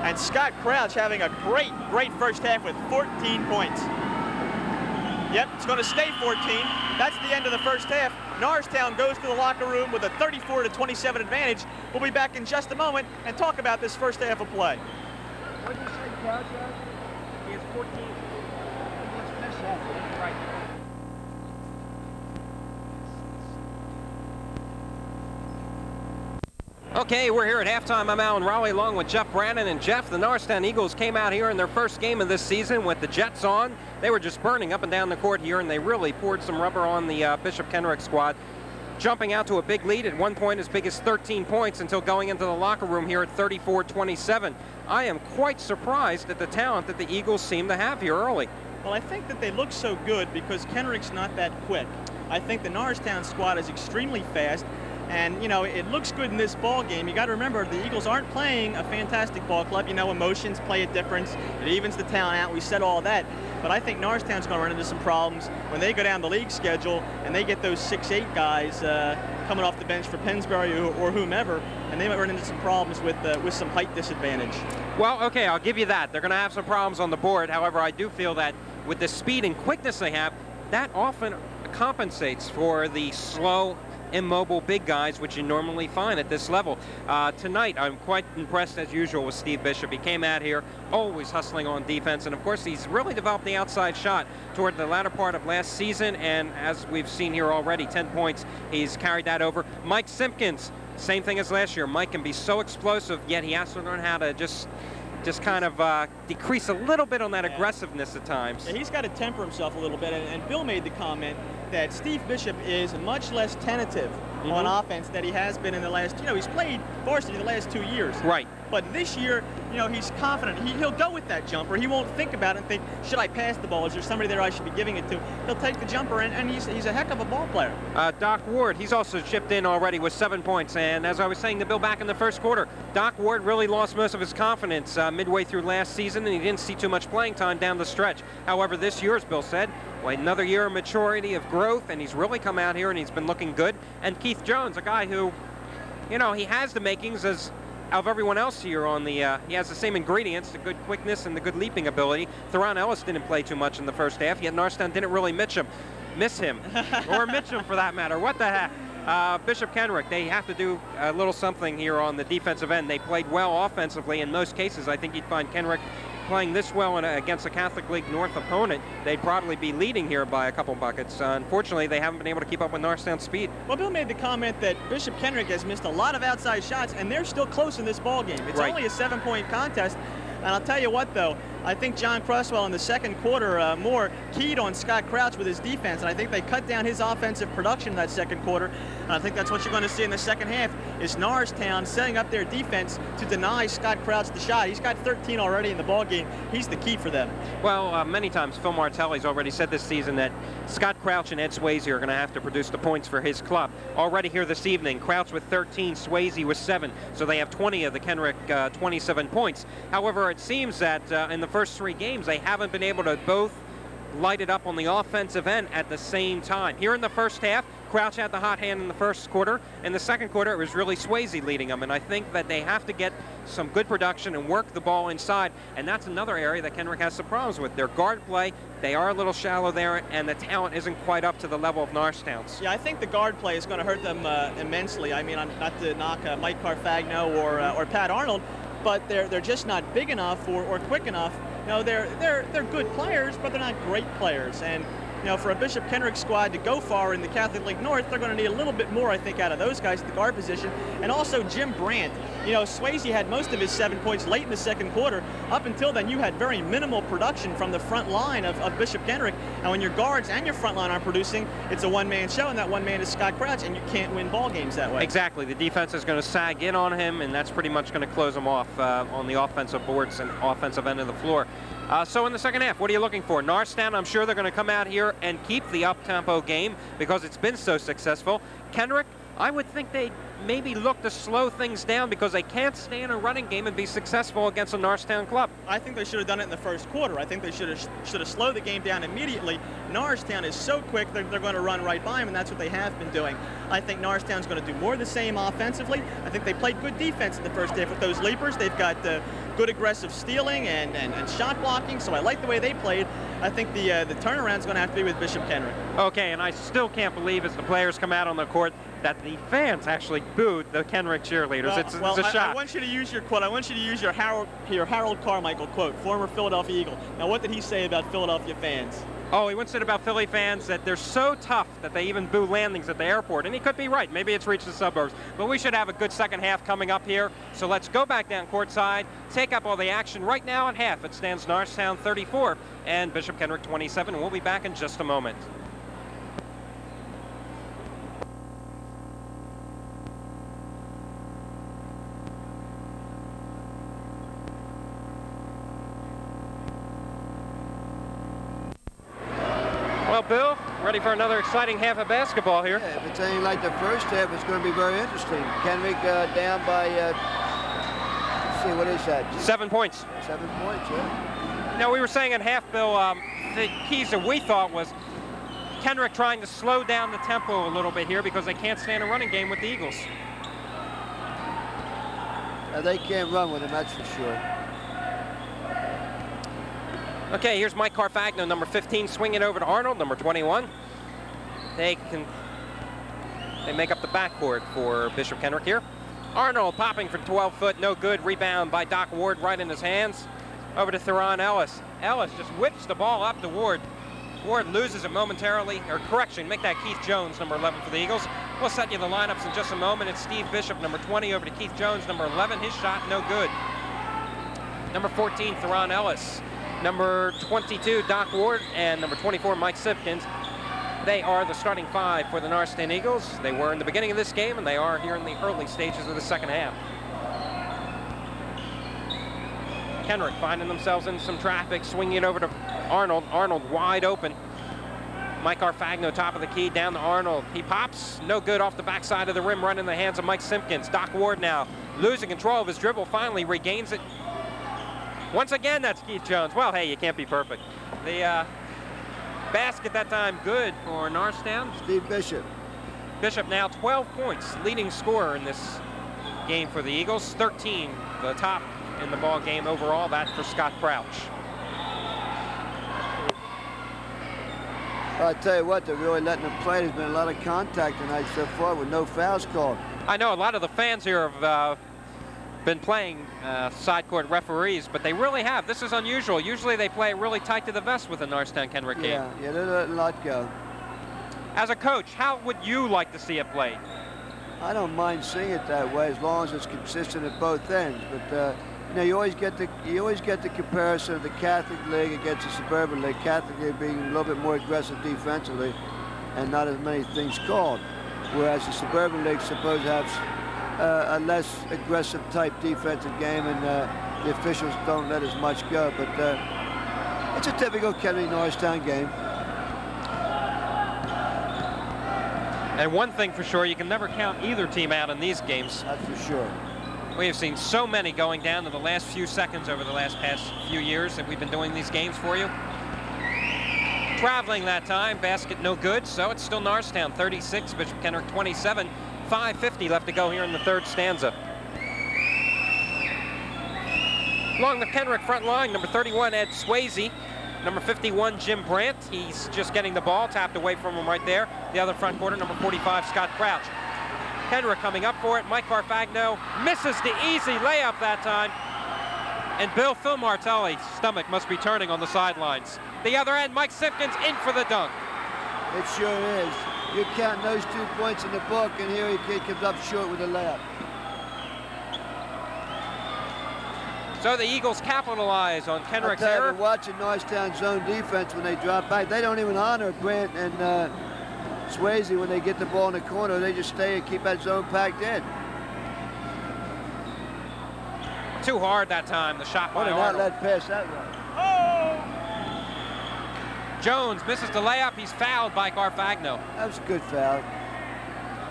And Scott Crouch having a great first half with 14 points. Yep, it's going to stay 14. That's the end of the first half. Norristown goes to the locker room with a 34-27 advantage. We'll be back in just a moment and talk about this first half of play. What did you say Crouch has? He has 14. He just missed that. Right. Okay, we're here at halftime. I'm Alan Raleigh along with Jeff Brannon. And Jeff, the Norristown Eagles came out here in their first game of this season with the Jets on. They were just burning up and down the court here, and they really poured some rubber on the Bishop Kenrick squad, jumping out to a big lead at one point as big as 13 points until going into the locker room here at 34-27. I am quite surprised at the talent that the Eagles seem to have here early. Well, I think that they look so good because Kenrick's not that quick. I think the Norristown squad is extremely fast. And, you know, it looks good in this ball game. You got to remember, the Eagles aren't playing a fantastic ball club. You know, emotions play a difference. It evens the talent out. We said all that. But I think Norristown's going to run into some problems when they go down the league schedule and they get those 6'8" guys coming off the bench for Pennsbury or whomever, and they might run into some problems with some height disadvantage. Well, okay, I'll give you that. They're going to have some problems on the board. However, I do feel that with the speed and quickness they have, that often compensates for the slow, immobile big guys, which you normally find at this level. Tonight, I'm quite impressed as usual with Steve Bishop. He came out here always hustling on defense, and of course he's really developed the outside shot toward the latter part of last season, and as we've seen here already, 10 points, he's carried that over. Mike Simpkins, same thing as last year. Mike can be so explosive, yet he has to learn how to just kind of decrease a little bit on that aggressiveness at times. Yeah, he's got to temper himself a little bit, and Bill made the comment that Steve Bishop is much less tentative on offense than he has been in the last, he's played varsity the last 2 years. Right. But this year, he's confident. He'll go with that jumper. He won't think about it and think, should I pass the ball? Is there somebody there I should be giving it to? He'll take the jumper, and he's a heck of a ball player. Doc Ward, he's also chipped in already with 7 points. And as I was saying to Bill back in the first quarter, Doc Ward really lost most of his confidence midway through last season, and he didn't see too much playing time down the stretch. However, this year, as Bill said, another year of maturity, of growth, and he's really come out here and he's been looking good. And Keith Jones, a guy who, he has the makings of everyone else here on the, he has the same ingredients, the good quickness and the good leaping ability. Theron Ellis didn't play too much in the first half, yet Norristown didn't really miss him, or mitch him for that matter. What the heck? Bishop Kenrick, they have to do a little something here on the defensive end. They played well offensively in most cases. I think you'd find Kenrick playing this well against a Catholic League North opponent, they'd probably be leading here by a couple buckets. Unfortunately, they haven't been able to keep up with Norristown's speed. Well, Bill made the comment that Bishop Kenrick has missed a lot of outside shots, and they're still close in this ball game. It's only a 7-point contest. And I'll tell you what, though, I think John Cresswell in the second quarter more keyed on Scott Crouch with his defense, and I think they cut down his offensive production in that second quarter. And I think that's what you're going to see in the second half, is Norristown setting up their defense to deny Scott Crouch the shot. He's got 13 already in the ball game. He's the key for them. Well, many times Phil Martelli's already said this season that Scott Crouch and Ed Swayze are going to have to produce the points for his club. Already here this evening, Crouch with 13, Swayze with 7, so they have 20 of the Kenrick 27 points. However, it seems that in the first 3 games, they haven't been able to both light it up on the offensive end at the same time. Here in the first half, Crouch had the hot hand in the first quarter. In the second quarter, it was really Swayze leading them, and I think that they have to get some good production and work the ball inside, and that's another area that Kenrick has some problems with. Their guard play, they are a little shallow there, and the talent isn't quite up to the level of Norristown's. Yeah, I think the guard play is going to hurt them immensely. I mean, not to knock Mike Carfagno or Pat Arnold, but they're just not big enough or quick enough. They're good players, but they're not great players. And for a Bishop Kenrick squad to go far in the Catholic League North, they're going to need a little bit more, I think, out of those guys at the guard position. And also Jim Brandt. Swayze had most of his 7 points late in the second quarter. Up until then, you had very minimal production from the front line of Bishop Kenrick. And when your guards and your front line aren't producing, it's a one-man show, and that one man is Scott Crouch, and you can't win ball games that way. Exactly. The defense is going to sag in on him, and that's pretty much going to close him off on the offensive boards and offensive end of the floor. So in the second half, what are you looking for? Norristown, I'm sure they're going to come out here and keep the up-tempo game because it's been so successful. Kenrick, I would think they maybe look to slow things down because they can't stay in a running game and be successful against a Norristown club. I think they should have done it in the first quarter. I think they should have slowed the game down immediately. Norristown is so quick, they're going to run right by them, and that's what they have been doing. I think Norristown's going to do more of the same offensively. I think they played good defense in the first half with those leapers. They've got good aggressive stealing and shot blocking, so I like the way they played. I think the turnaround's going to have to be with Bishop Kenrick. Okay, and I still can't believe as the players come out on the court that the fans actually booed the Kenrick cheerleaders. Well, it's a shock. I want you to use your quote. I want you to use your Harold Carmichael quote, former Philadelphia Eagle. Now, what did he say about Philadelphia fans? Oh, he once said about Philly fans that they're so tough that they even boo landings at the airport. And he could be right. Maybe it's reached the suburbs. But we should have a good second half coming up here. So let's go back down courtside, take up all the action. Right now at half, it stands Norristown 34 and Bishop Kenrick 27. And we'll be back in just a moment. Well, Bill, ready for another exciting half of basketball here. Yeah, if it's anything like the first half, it's going to be very interesting. Kenrick down by, let's see, what is that? 7 points. 7 points, yeah. Now, we were saying at half, Bill, the keys that we thought was Kenrick trying to slow down the tempo a little bit here because they can't stand a running game with the Eagles. They can't run with him, that's for sure. Okay, here's Mike Carfagno, number 15, swinging over to Arnold, number 21. They make up the backcourt for Bishop Kenrick here. Arnold popping from 12 foot, no good. Rebound by Doc Ward right in his hands. Over to Theron Ellis. Ellis just whips the ball up to Ward. Ward loses it momentarily, or correction, make that Keith Jones, number 11 for the Eagles. We'll set you the lineups in just a moment. It's Steve Bishop, number 20, over to Keith Jones, number 11. His shot, no good. Number 14, Theron Ellis. Number 22, Doc Ward, and number 24, Mike Simpkins. They are the starting five for the Norristown Eagles. They were in the beginning of this game, and they are here in the early stages of the second half. Kenrick finding themselves in some traffic, swinging it over to Arnold. Arnold wide open. Mike Carfagno, top of the key, down to Arnold. He pops, no good, off the backside of the rim, right in the hands of Mike Simpkins. Doc Ward now losing control of his dribble, finally regains it. Once again, that's Keith Jones. Well, hey, you can't be perfect. The basket that time good for Norristown. Steve Bishop. Bishop now 12 points, leading scorer in this game for the Eagles. 13, the top in the ball game overall. That for Scott Crouch. Well, I tell you what, they're really letting them play. There's been a lot of contact tonight so far with no fouls called. I know a lot of the fans here have been playing side court referees, but they really have. This is unusual. Usually they play really tight to the vest with the Norristown Kenrick game. Yeah, they're letting a lot go. As a coach, how would you like to see it played? I don't mind seeing it that way as long as it's consistent at both ends. But you know, you always get the comparison of the Catholic League against the Suburban League. Catholic League being a little bit more aggressive defensively, and not as many things called, whereas the Suburban League is supposed to have a less aggressive type defensive game, and the officials don't let as much go. But it's a typical Kenrick Norristown game. And one thing for sure, you can never count either team out in these games. That's for sure. We have seen so many going down to the last few seconds over the past few years that we've been doing these games for you. Traveling that time, basket no good, so it's still Norristown 36, Bishop Kenrick 27. 5:50 left to go here in the third stanza. Along the Kenrick front line, number 31, Ed Swayze. Number 51, Jim Brandt. He's just getting the ball, tapped away from him right there. The other front corner, number 45, Scott Crouch. Kenrick coming up for it. Mike Carfagno misses the easy layup that time. And Phil Martelli's stomach must be turning on the sidelines. The other end, Mike Simpkins in for the dunk. It sure is. You're counting those 2 points in the book, and here he comes up short with a layup. So the Eagles capitalize on Kenrick's error. Watching Norristown's zone defense when they drop back, they don't even honor Brandt and Swayze when they get the ball in the corner. They just stay and keep that zone packed in. Too hard that time, the shot by What an Arnold. outlet pass that was. Jones misses the layup. He's fouled by Garfagno. That was a good foul.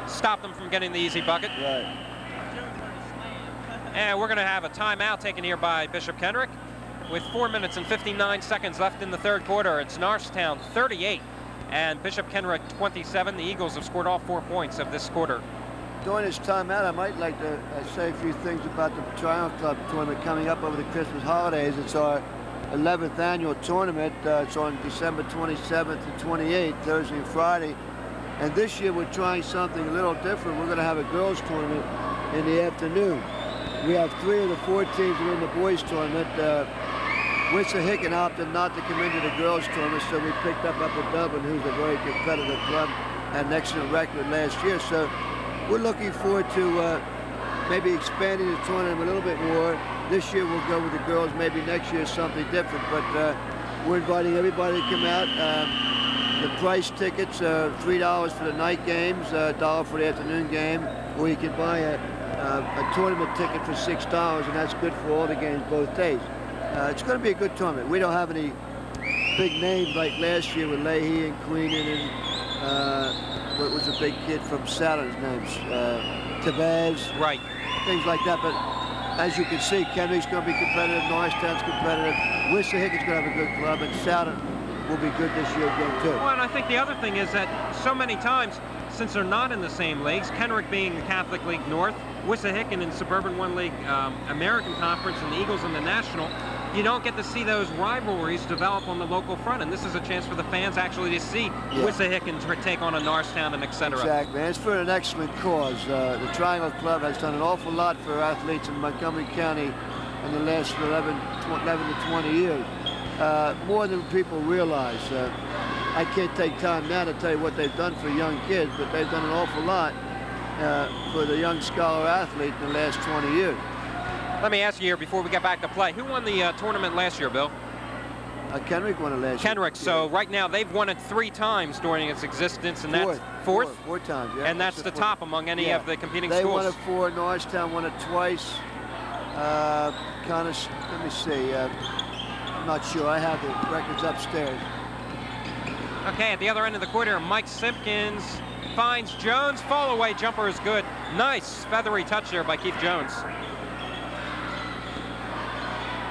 Stopped him from getting the easy bucket. Right. And we're going to have a timeout taken here by Bishop Kenrick with 4 minutes and 59 seconds left in the third quarter. It's Norristown 38 and Bishop Kenrick 27. The Eagles have scored all 4 points of this quarter. During this timeout, I might like to say a few things about the Triumph Club tournament coming up over the Christmas holidays. It's our 11th annual tournament. It's on December 27th and 28th, Thursday and Friday. And this year we're trying something a little different. We're going to have a girls tournament in the afternoon. We have 3 of the 4 teams that are in the boys tournament. Wissahickon opted not to come into the girls tournament, so we picked up Upper Dublin, who's a very competitive club, had an excellent record last year. So we're looking forward to maybe expanding the tournament a little bit more. This year we'll go with the girls, maybe next year something different, but we're inviting everybody to come out. The price tickets are $3 for the night games, $1 for the afternoon game, or you can buy a tournament ticket for $6, and that's good for all the games both days. It's going to be a good tournament. We don't have any big names like last year with Leahy and Queenan and what was a big kid from Saturday's names, Tavez, right? Things like that. But as you can see, Kenrick's going to be competitive, Norristown's competitive, Wissahick's going to have a good club, and Saturn will be good this year again too. Well, and I think the other thing is that so many times, since they're not in the same leagues, Kenrick being the Catholic League North, Wissahickon in Suburban 1 League American Conference, and the Eagles in the National, you don't get to see those rivalries develop on the local front, and this is a chance for the fans actually to see Wissahickon take on a Norristown and etc. Exactly, and it's for an excellent cause. The Triangle Club has done an awful lot for athletes in Montgomery County in the last 11 to 20 years, more than people realize. I can't take time now to tell you what they've done for young kids, but they've done an awful lot for the young scholar athlete in the last 20 years. Let me ask you here before we get back to play, who won the tournament last year, Bill? Kenrick won it last year. Kenrick, so right now they've won it 3 times during its existence, and fourth. That's fourth? Four times, yeah. And that's the top among any of the competing they schools. They won it 4, Norristown won it twice. Let me see, I'm not sure, I have the records upstairs. Okay, at the other end of the quarter, Mike Simpkins finds Jones, fall away jumper is good. Nice feathery touch there by Keith Jones.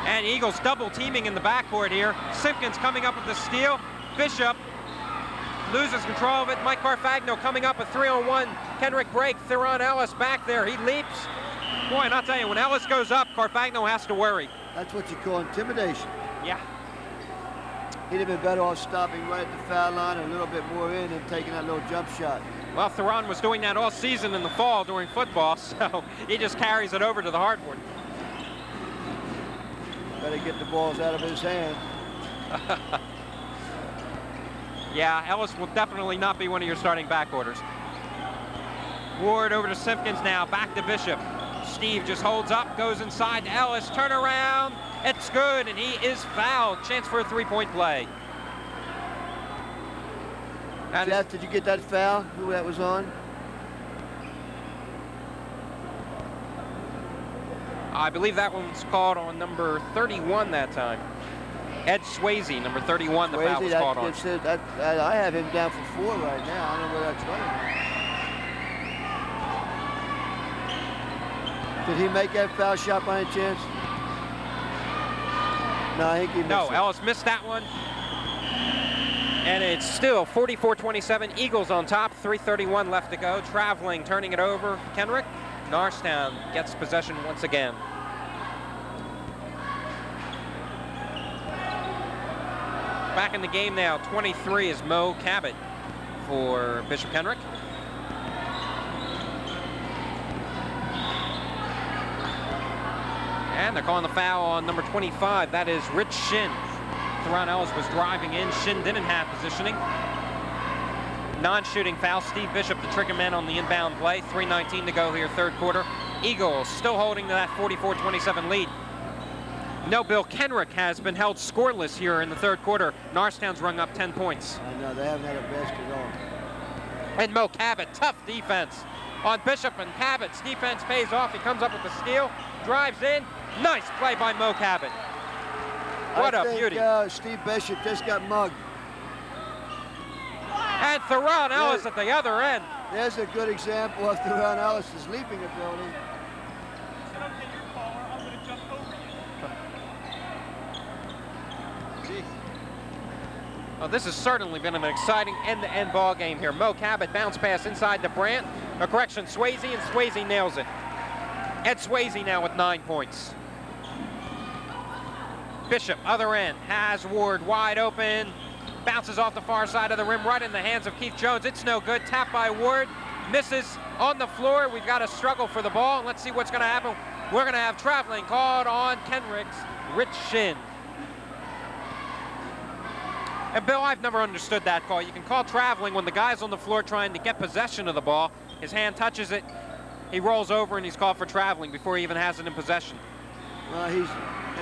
And Eagles double teaming in the backcourt here. Simpkins coming up with the steal. Bishop loses control of it. Mike Garfagno coming up, a 3-on-1. Kenrick break. Theron Ellis back there. He leaps. Boy, and I'll tell you, when Ellis goes up, Garfagno has to worry. That's what you call intimidation. Yeah. He'd have been better off stopping right at the foul line, a little bit more in, and taking that little jump shot. Well, Theron was doing that all season in the fall during football, so he just carries it over to the hardwood. Better get the balls out of his hand. Yeah, Ellis will definitely not be one of your starting backorders. Ward over to Simpkins now, back to Bishop. Steve just holds up, goes inside to Ellis, turn around, it's good, and he is fouled. Chance for a 3-point play. Jeff, did you get that foul? Who that was on? I believe that one was called on number 31 that time. Ed Swayze, number 31, the foul was called on. I have him down for 4 right now. I don't know where that's running. Did he make that foul shot by any chance? No, I think he missed it. Ellis missed that one. And it's still 44-27, Eagles on top, 3:31 left to go. Traveling, turning it over, Kenrick. Norristown gets possession once again. Back in the game now, 23 is Mo Cabot for Bishop Kenrick. And they're calling the foul on number 25. That is Rich Shin. Theron Ellis was driving in. Shin didn't have positioning. Non-shooting foul. Steve Bishop, the trigger man on the inbound play. 3:19 to go here, third quarter. Eagles still holding to that 44-27 lead. No, Bill, Kenrick has been held scoreless here in the third quarter. Norristown's rung up 10 points. I know, they haven't had a basket at all. And Mo Cabot, tough defense on Bishop, and Cabot's defense pays off. He comes up with the steal, drives in. Nice play by Mo Cabot. What a beauty. Steve Bishop just got mugged. And Theron Ellis at the other end. There's a good example of Theron Ellis' leaping ability. Well, this has certainly been an exciting end-to-end ball game here. Mo Cabot bounce pass inside to Brandt. A correction, Swayze, and Swayze nails it. Ed Swayze now with 9 points. Bishop, other end, has Ward wide open. Bounces off the far side of the rim, right in the hands of Keith Jones. It's no good. Tap by Ward. Misses on the floor. We've got a struggle for the ball. Let's see what's going to happen. We're going to have traveling called on Kenrick's Rich Shin. And Bill, I've never understood that call. You can call traveling when the guy's on the floor trying to get possession of the ball. His hand touches it, he rolls over, and he's called for traveling before he even has it in possession. Well,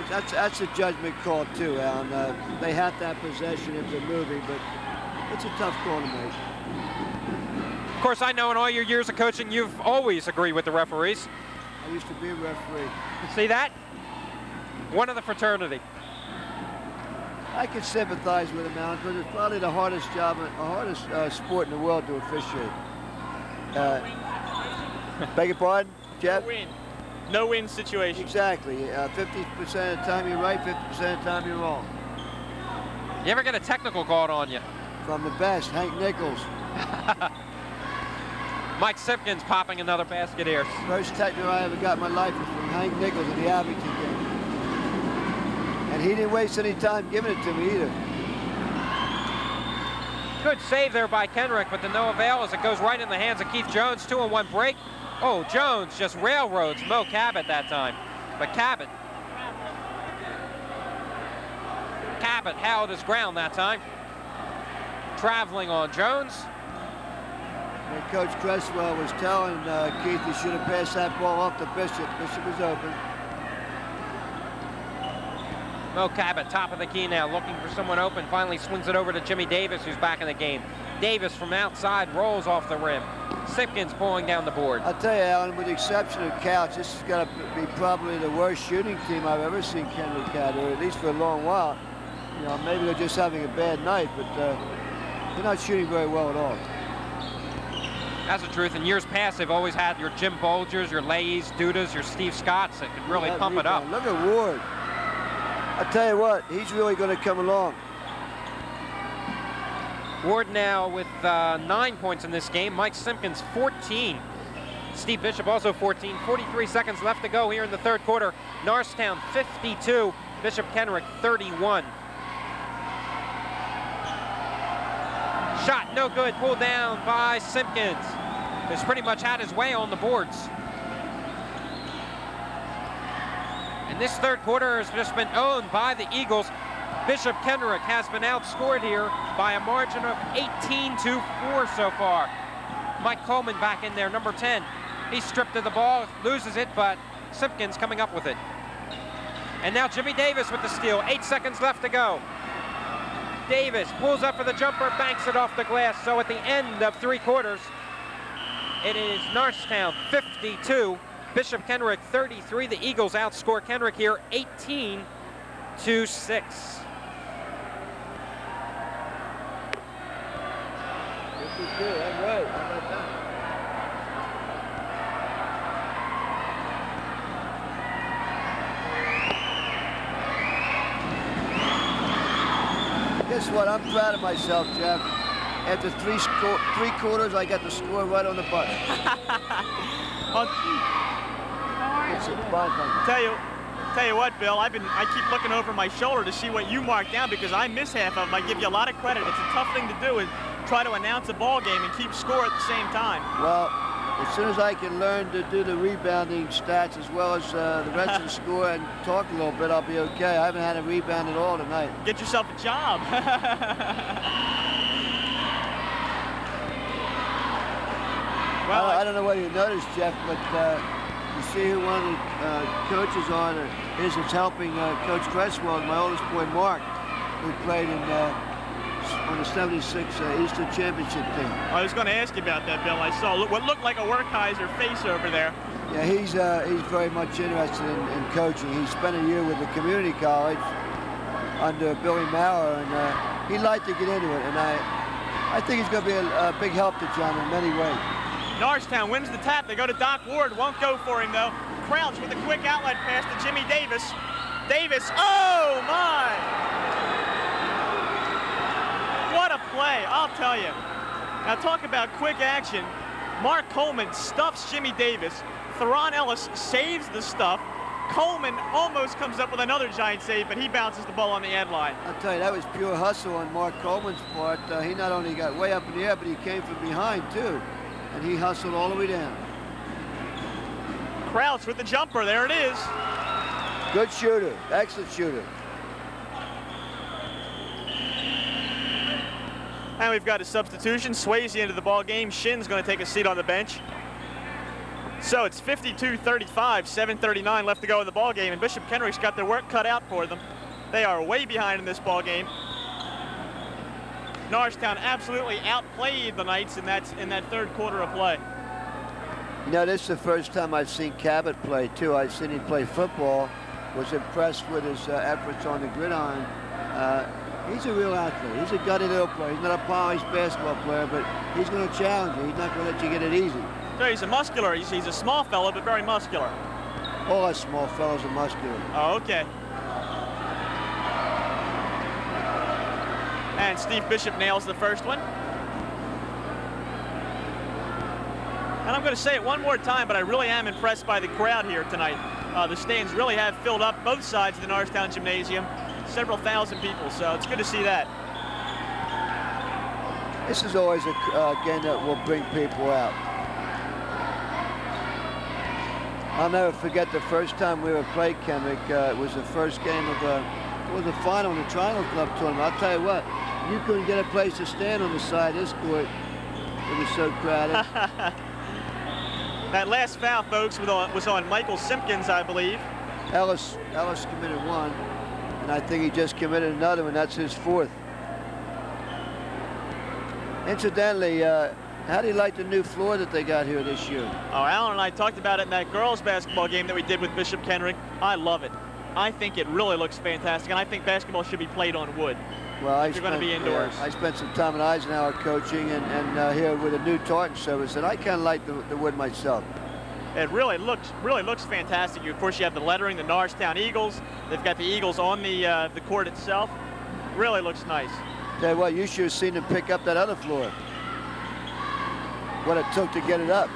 that's a judgment call too, Alan. They have to have possession if they're moving, but it's a tough call to make. Of course, I know in all your years of coaching, you've always agreed with the referees. I used to be a referee. See that? One of the fraternity. I can sympathize with him, Alan, because it's probably the hardest job, hardest sport in the world to officiate. Beg your pardon, Jeff? No-win situation. Exactly. 50% of the time you're right, 50% of the time you're wrong. You ever get a technical called on you? From the best, Hank Nichols. Mike Simpkins popping another basket here. First technical I ever got in my life was from Hank Nichols in the Abington game. And he didn't waste any time giving it to me either. Good save there by Kenrick, but to no avail as it goes right in the hands of Keith Jones. 2-on-1 break. Oh, Jones just railroads Mo Cabot that time. But Cabot held his ground that time. Traveling on Jones. And Coach Cresswell was telling Keith he should have passed that ball off to Bishop. Bishop was open. Mo Cabot, top of the key now, looking for someone open. Finally swings it over to Jimmy Davis, who's back in the game. Davis from outside rolls off the rim. Simpkins pulling down the board. I'll tell you, Alan, with the exception of Couch, this is going to be probably the worst shooting team I've ever seen Kenrick had, or at least for a long while. You know, maybe they're just having a bad night, but they're not shooting very well at all. That's the truth. In years past, they've always had your Jim Bolgers, your Leahs, Dudas, your Steve Scotts that could really pump it up. Look at Ward. I tell you what, he's really going to come along. Ward now with 9 points in this game. Mike Simpkins 14. Steve Bishop also 14. 43 seconds left to go here in the third quarter. Norristown 52. Bishop Kenrick 31. Shot no good. Pulled down by Simpkins. Has pretty much had his way on the boards. And this third quarter has just been owned by the Eagles. Bishop Kenrick has been outscored here by a margin of 18-4 so far. Mike Coleman back in there, number 10. He's stripped of the ball, loses it, but Simpkins coming up with it. And now Jimmy Davis with the steal. 8 seconds left to go. Davis pulls up for the jumper, banks it off the glass. So at the end of three quarters, it is Norristown 52. Bishop Kenrick 33. The Eagles outscore Kenrick here 18-6. 52, that's right. How about that? Guess what? I'm proud of myself, Jeff. After three quarters, I got the score right on the button. Tell you what, Bill, I keep looking over my shoulder to see what you marked down because I miss half of them. I give you a lot of credit. It's a tough thing to do is try to announce a ball game and keep score at the same time. Well, as soon as I can learn to do the rebounding stats as well as the rest of the score and talk a little bit, I'll be okay. I haven't had a rebound at all tonight. Get yourself a job. Well, I don't know whether you noticed, Jeff, but you see who one of the coaches is that's helping Coach Cresswell, my oldest boy, Mark, who played on the 76 Eastern Championship team. I was going to ask you about that, Bill. I saw what looked like a Werkheiser face over there. Yeah, he's very much interested in coaching. He spent a year with the community college under Billy Maurer, and he'd like to get into it. And I think he's going to be a big help to John in many ways. Norristown wins the tap. They go to Doc Ward. Won't go for him, though. Crouch with a quick outlet pass to Jimmy Davis. Davis, oh, my! What a play, I'll tell you. Now, talk about quick action. Mark Coleman stuffs Jimmy Davis. Theron Ellis saves the stuff. Coleman almost comes up with another giant save, but he bounces the ball on the end line. I'll tell you, that was pure hustle on Mark Coleman's part. He not only got way up in the air, but he came from behind, too. And he hustled all the way down. Crouch with the jumper. There it is. Good shooter. Excellent shooter. And we've got a substitution. Swayze into the ball game. Shin's going to take a seat on the bench. So it's 52-35, 7:39 left to go in the ball game, and Bishop Kenrick's got their work cut out for them. They are way behind in this ball game. Norristown absolutely outplayed the Knights in that third quarter of play. You know, this is the first time I've seen Cabot play, too. I've seen him play football. Was impressed with his efforts on the gridiron. He's a real athlete. He's a gutty little player. He's not a polished basketball player, but he's going to challenge you. He's not going to let you get it easy. So he's a muscular. He's a small fellow, but very muscular. All us small fellows are muscular. Oh, okay. And Steve Bishop nails the first one. And I'm going to say it one more time, but I really am impressed by the crowd here tonight. The stands really have filled up both sides of the Norristown Gymnasium. Several thousand people, so it's good to see that. This is always a game that will bring people out. I'll never forget the first time we ever played Kenrick. It was the first game of the final in the Triangle Club tournament. I'll tell you what, you couldn't get a place to stand on the side of this court. It was so crowded. That last foul, folks, was on Michael Simpkins, I believe. Ellis committed one, and I think he just committed another one. That's his fourth. Incidentally, how do you like the new floor that they got here this year? Oh, Alan and I talked about it in that girls basketball game that we did with Bishop Kenrick. I love it. I think it really looks fantastic, and I think basketball should be played on wood. Well, you're going to be indoors. I spent some time at Eisenhower coaching, and here with a new tartan service, and I kind of like the wood myself. It really looks fantastic. Of course, you have the lettering, the Norristown Eagles. They've got the Eagles on the court itself. Really looks nice. Tell you what, you should have seen them pick up that other floor. What it took to get it up.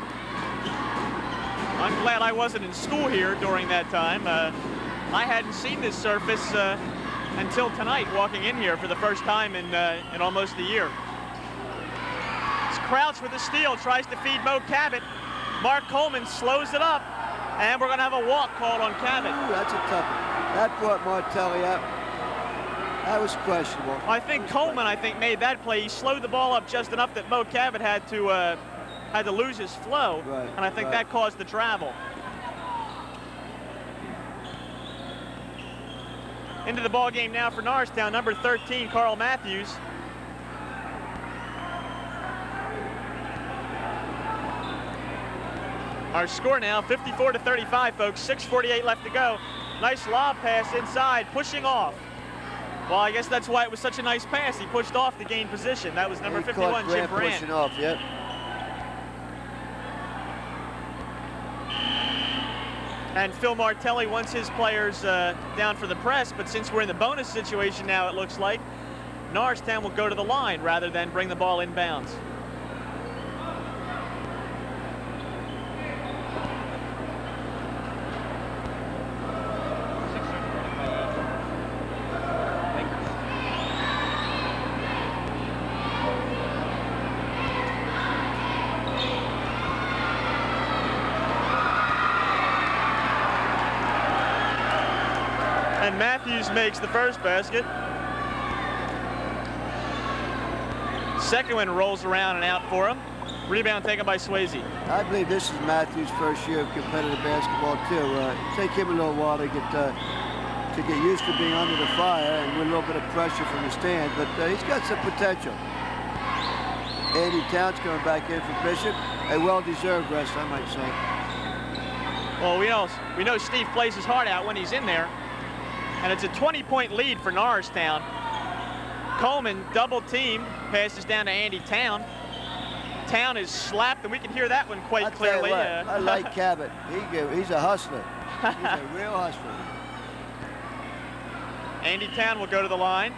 I'm glad I wasn't in school here during that time. I hadn't seen this surface until tonight, walking in here for the first time in almost a year. It's Crouch with the steal, tries to feed Mo Cabot. Mark Coleman slows it up, and we're going to have a walk called on Cabot. Ooh, that's a tough one. That brought Martelli up. That was questionable. I think Coleman, made that play. He slowed the ball up just enough that Mo Cabot had to lose his flow, right, and I think that caused the travel. Into the ball game now for Norristown, number 13, Carl Matthews. Our score now, 54-35, folks. 6:48 left to go. Nice lob pass inside, pushing off. Well, I guess that's why it was such a nice pass. He pushed off to gain position. That was number 51, Jim Brand. Pushing off, yep. And Phil Martelli wants his players down for the press, but since we're in the bonus situation now, it looks like Norristown will go to the line rather than bring the ball inbounds. And Matthews makes the first basket. Second one rolls around and out for him. Rebound taken by Swayze. I believe this is Matthews' first year of competitive basketball too. Take him a little while to get used to being under the fire and with a little bit of pressure from the stand, but he's got some potential. Andy Towns coming back in for Bishop. A well-deserved rest, I might say. Well, we know Steve plays his heart out when he's in there. And it's a 20-point lead for Norristown. Coleman double teamed, passes down to Andy Town. Town is slapped, and we can hear that one quite clearly. I like Cabot. He's a hustler. He's a real hustler. Andy Town will go to the line.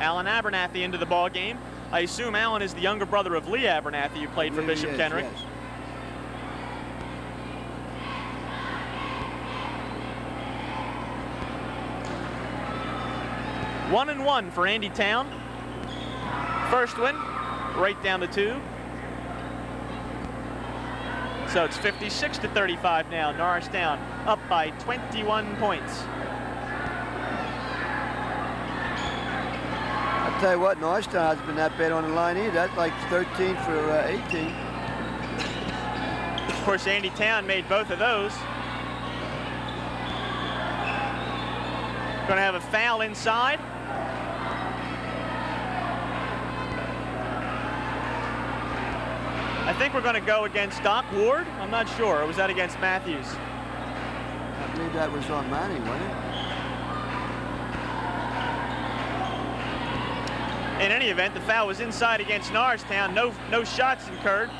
Alan Abernathy into the ball game. I assume Alan is the younger brother of Lee Abernathy, who played for Bishop Kenrick. Yes. One and one for Andy Town. First win, right down the tube. So it's 56-35 now. Norristown up by 21 points. I'll tell you what, Norristown hasn't been that bad on the line either. That's like 13 for 18. Of course, Andy Town made both of those. Going to have a foul inside. I think we're going to go against Doc Ward. I'm not sure. Or was that against Matthews? I believe that was on Manning, wasn't it? In any event, the foul was inside against Norristown. No shots incurred.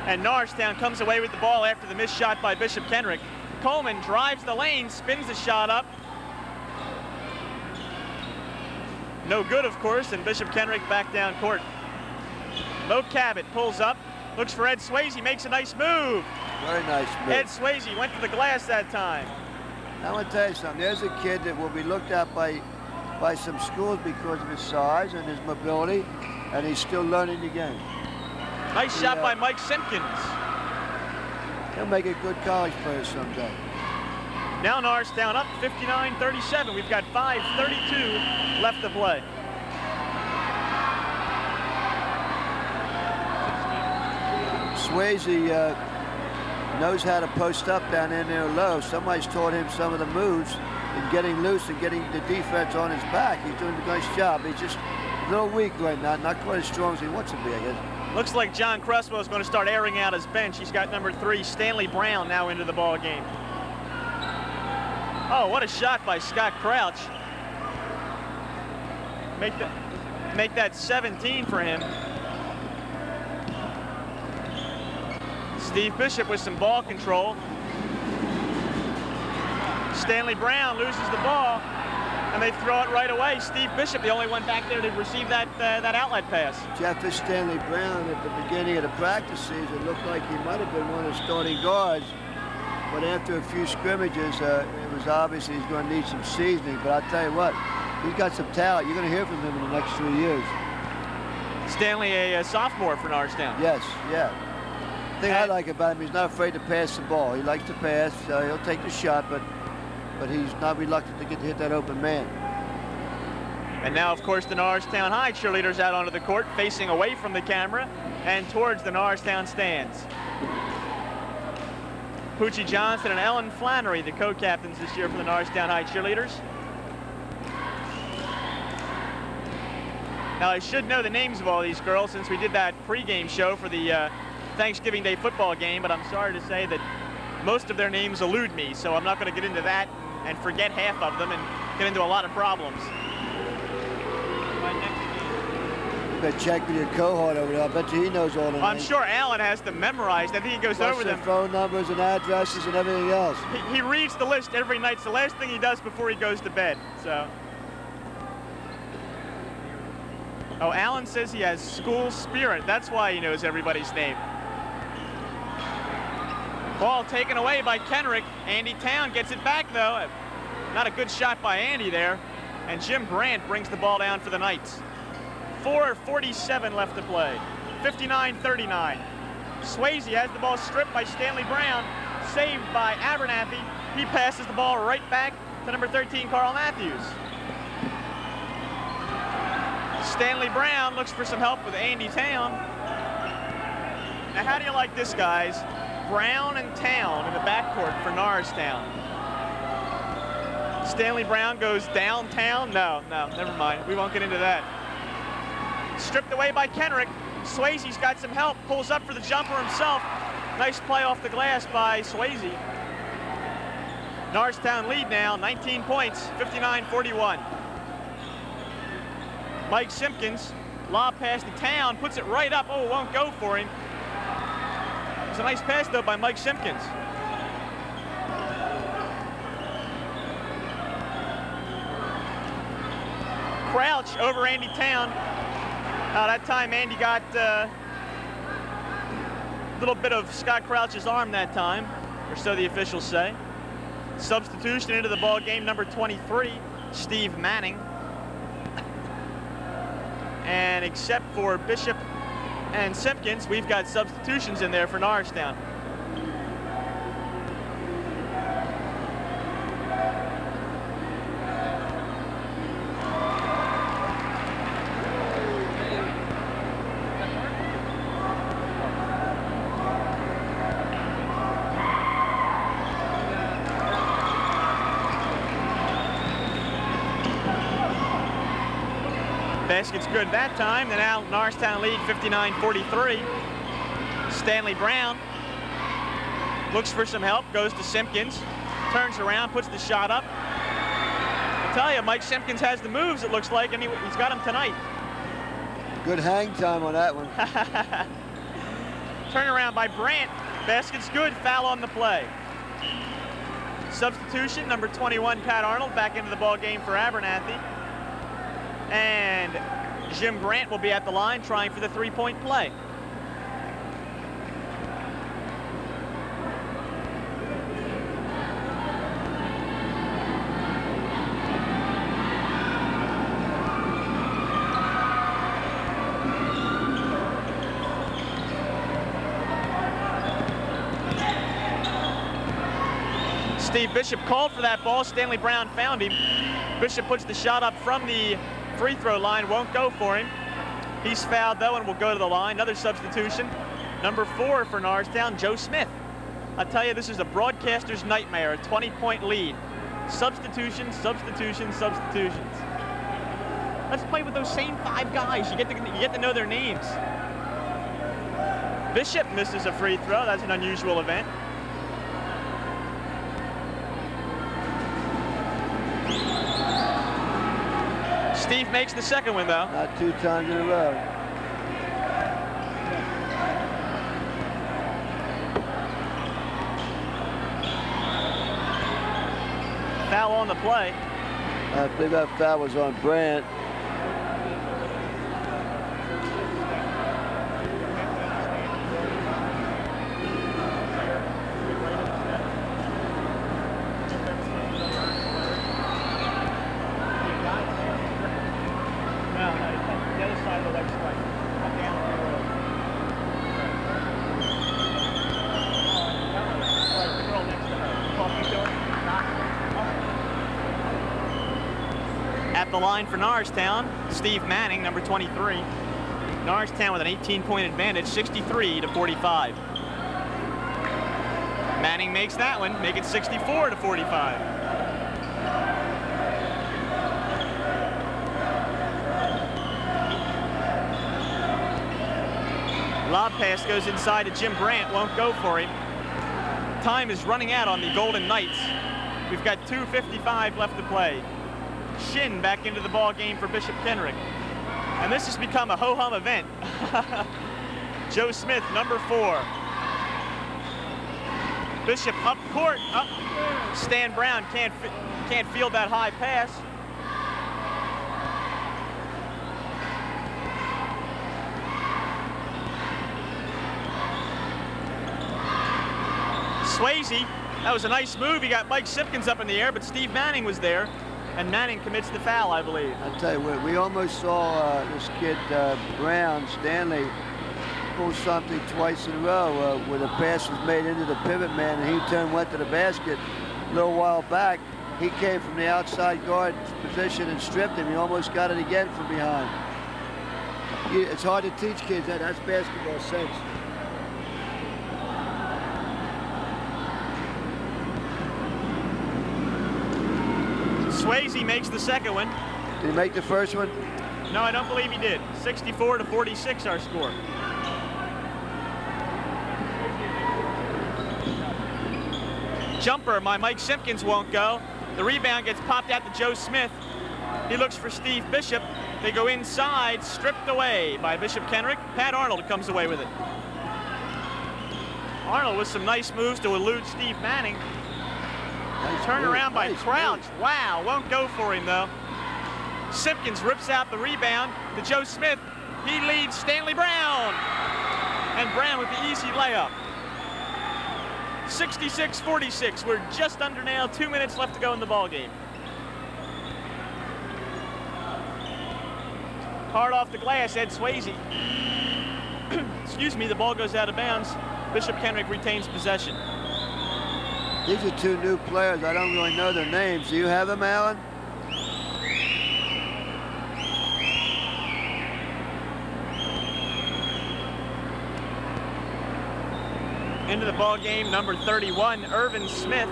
And Norristown comes away with the ball after the missed shot by Bishop Kenrick. Coleman drives the lane, spins the shot up. No good, of course, and Bishop Kenrick back down court. Mo Cabot pulls up. Looks for Ed Swayze, makes a nice move. Very nice move. Ed Swayze went to the glass that time. I want to tell you something. There's a kid that will be looked at by some schools because of his size and his mobility, and he's still learning the game. Nice shot by Mike Simpkins. He'll make a good college player someday. Now Norristown up 59-37. We've got 5:32 left to play. Swayze knows how to post up down in there low. Somebody's taught him some of the moves in getting loose and getting the defense on his back. He's doing a nice job. He's just a little weak right now, not quite as strong as he wants to be, I guess. Looks like John Cresswell is going to start airing out his bench. He's got number 3, Stanley Brown, now into the ball game. Oh, what a shot by Scott Crouch. Make that 17 for him. Steve Bishop with some ball control. Stanley Brown loses the ball, and they throw it right away. Steve Bishop, the only one back there to receive that outlet pass. Jeff, this Stanley Brown at the beginning of the practice season looked like he might have been one of the starting guards, but after a few scrimmages, it was obvious he's going to need some seasoning. But I'll tell you what, he's got some talent. You're going to hear from him in the next 3 years. Stanley, a sophomore for Norristown. Yes, yeah. The thing I like about him, he's not afraid to pass the ball. He likes to pass. He'll take the shot, but he's not reluctant to hit that open man. And now, of course, the Norristown High cheerleaders out onto the court, facing away from the camera and towards the Norristown stands. Poochie Johnson and Ellen Flannery, the co-captains this year for the Norristown High cheerleaders. Now, I should know the names of all these girls since we did that pregame show for the Thanksgiving Day football game, but I'm sorry to say that most of their names elude me, so I'm not going to get into that and forget half of them and get into a lot of problems. You better check with your cohort over there. I bet you he knows all the names. I'm sure Alan has them memorized. I think he goes over them. Phone numbers and addresses and everything else. He reads the list every night. It's the last thing he does before he goes to bed. So. Oh, Alan says he has school spirit. That's why he knows everybody's name. Ball taken away by Kenrick. Andy Town gets it back, though. Not a good shot by Andy there. And Jim Brandt brings the ball down for the Knights. 4:47 left to play. 59-39. Swayze has the ball stripped by Stanley Brown. Saved by Abernathy. He passes the ball right back to number 13, Carl Matthews. Stanley Brown looks for some help with Andy Town. Now, how do you like this, guys? Brown and Town in the backcourt for Norristown. Stanley Brown goes downtown. No, never mind. We won't get into that. Stripped away by Kenrick. Swayze's got some help. Pulls up for the jumper himself. Nice play off the glass by Swayze. Norristown lead now, 19 points, 59-41. Mike Simpkins, lob pass to Town, puts it right up. Oh, it won't go for him. It's a nice pass, though, by Mike Simpkins. Crouch over Andy Town. That time Andy got a little bit of Scott Crouch's arm that time, or so the officials say. Substitution into the ball game, number 23, Steve Manning. And except for Bishop and Simpkins, we've got substitutions in there for Norristown. Basket's good that time. Then now Norristown lead 59-43. Stanley Brown looks for some help, goes to Simpkins, turns around, puts the shot up. I tell you, Mike Simpkins has the moves, it looks like, and he's got them tonight. Good hang time on that one. Turnaround by Brandt. Basket's good. Foul on the play. Substitution, number 21, Pat Arnold, back into the ball game for Abernathy. And Jim Grant will be at the line trying for the three-point play. Steve Bishop called for that ball. Stanley Brown found him. Bishop puts the shot up from the free throw line, won't go for him. He's fouled though and will go to the line. Another substitution. Number 4 for Norristown, Joe Smith. I tell you, this is a broadcaster's nightmare, a 20-point lead. Substitutions, substitutions, substitutions. Let's play with those same 5 guys. You get to know their names. Bishop misses a free throw. That's an unusual event. Steve makes the second one, though. Not 2 times in a row. Foul on the play. I believe that foul was on Brandt. The line for Norristown, Steve Manning, number 23. Norristown with an 18-point advantage, 63-45. Manning makes that one, make it 64-45. Lob pass goes inside to Jim Brandt, won't go for him. Time is running out on the Golden Knights. We've got 2:55 left to play. Shin back into the ball game for Bishop Kenrick. And this has become a ho-hum event. Joe Smith, number 4. Bishop up court. Up. Stan Brown can't field that high pass. Swayze, that was a nice move. He got Mike Simpkins up in the air, but Steve Manning was there. And Manning commits the foul, I believe. I'll tell you what, we almost saw this kid, Brown, Stanley, pull something twice in a row where the pass was made into the pivot man and he went to the basket a little while back. He came from the outside guard position and stripped him. He almost got it again from behind. It's hard to teach kids that. That's basketball sense. Swayze makes the second one. Did he make the first one? No, I don't believe he did. 64-46 our score. jumper by Mike Simpkins won't go. The rebound gets popped out to Joe Smith. He looks for Steve Bishop. They go inside, stripped away by Bishop Kenrick. Pat Arnold comes away with it. Arnold with some nice moves to elude Steve Manning. Turn around by Crouch. Wow, won't go for him though. Simpkins rips out the rebound to Joe Smith. He leads Stanley Brown. And Brown with the easy layup. 66-46. We're just under now. 2 minutes left to go in the ball game. Hard off the glass, Ed Swayze. Excuse me, the ball goes out of bounds. Bishop Kenrick retains possession. These are two new players. I don't really know their names. Do you have them, Alan? Into the ball game, number 31, Irvin Smith,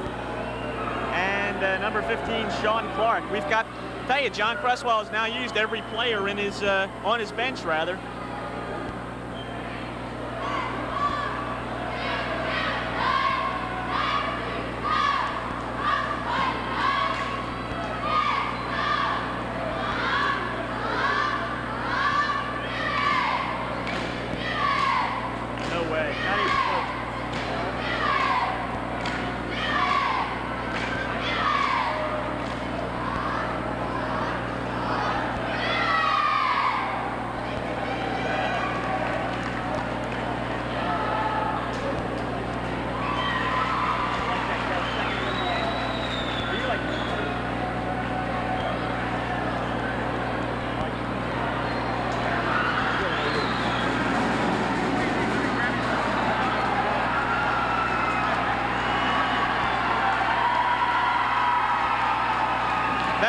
and number 15, Sean Clark. We've got, tell you, John Cresswell has now used every player in his on his bench, rather.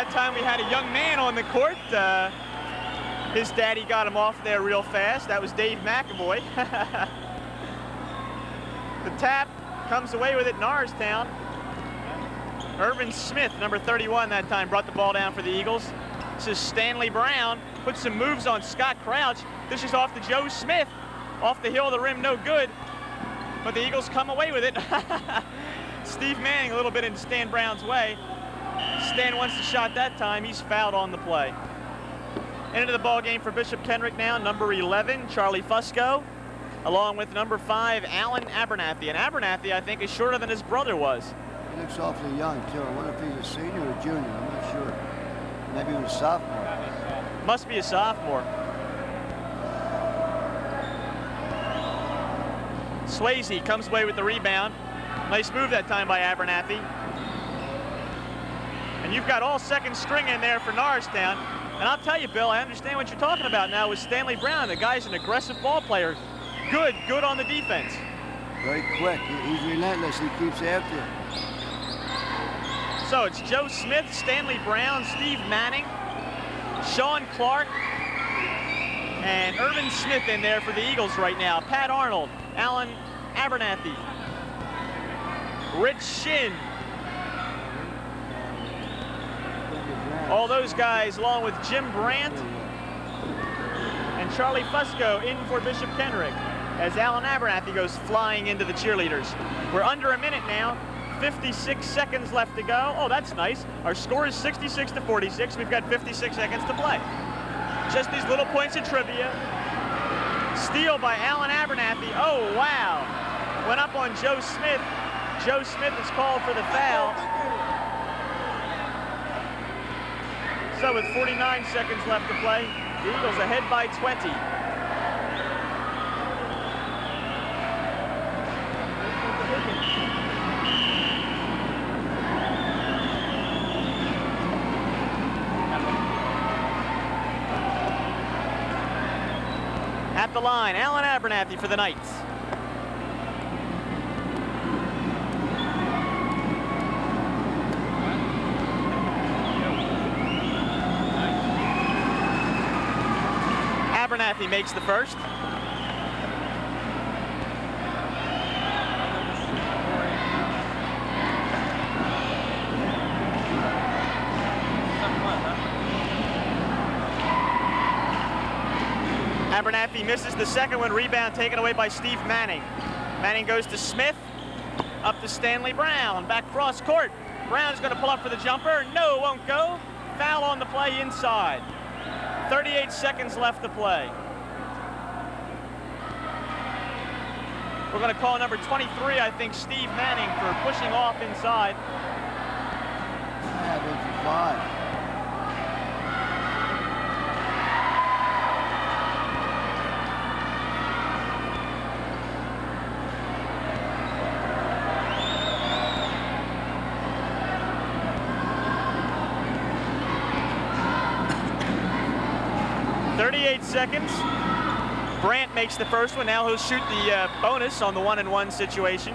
Time we had a young man on the court. His daddy got him off there real fast. That was Dave McAvoy. The tap comes away with it, Norristown. Irvin Smith, number 31 that time, brought the ball down for the Eagles. This is Stanley Brown. Put some moves on Scott Crouch. This is off to Joe Smith. Off the hill of the rim, no good. But the Eagles come away with it. Steve Manning a little bit in Stan Brown's way. Stan wants the shot that time. He's fouled on the play. Into the ball game for Bishop Kenrick now, number 11, Charlie Fusco, along with number 5, Alan Abernathy. And Abernathy, I think, is shorter than his brother was. He looks awfully young, too. I wonder if he's a senior or junior. I'm not sure. Maybe he was a sophomore. Must be a sophomore. Swayze comes away with the rebound. Nice move that time by Abernathy. And you've got all second string in there for Norristown. And I'll tell you, Bill, I understand what you're talking about now with Stanley Brown. The guy's an aggressive ball player. Good on the defense. Very quick. He's relentless. He keeps after him. So it's Joe Smith, Stanley Brown, Steve Manning, Sean Clark, and Irvin Smith in there for the Eagles right now. Pat Arnold, Alan Abernathy, Rich Shin. All those guys, along with Jim Brandt and Charlie Fusco, in for Bishop Kenrick as Alan Abernathy goes flying into the cheerleaders. We're under a minute now, 56 seconds left to go. Oh, that's nice. Our score is 66-46. We've got 56 seconds to play. Just these little points of trivia. Steal by Alan Abernathy. Oh, wow. Went up on Joe Smith. Joe Smith is called for the foul. So with 49 seconds left to play, the Eagles ahead by 20. At the line, Alan Abernathy for the Knights. Abernathy makes the first. Abernathy misses the second one. Rebound taken away by Steve Manning. Manning goes to Smith. Up to Stanley Brown, back cross court. Brown's going to pull up for the jumper. No, won't go. Foul on the play inside. 38 seconds left to play. We're going to call number 23, I think, Steve Manning, for pushing off inside. I have him for 5. Seconds. Brandt makes the first one. Now he'll shoot the bonus on the 1-and-1 situation.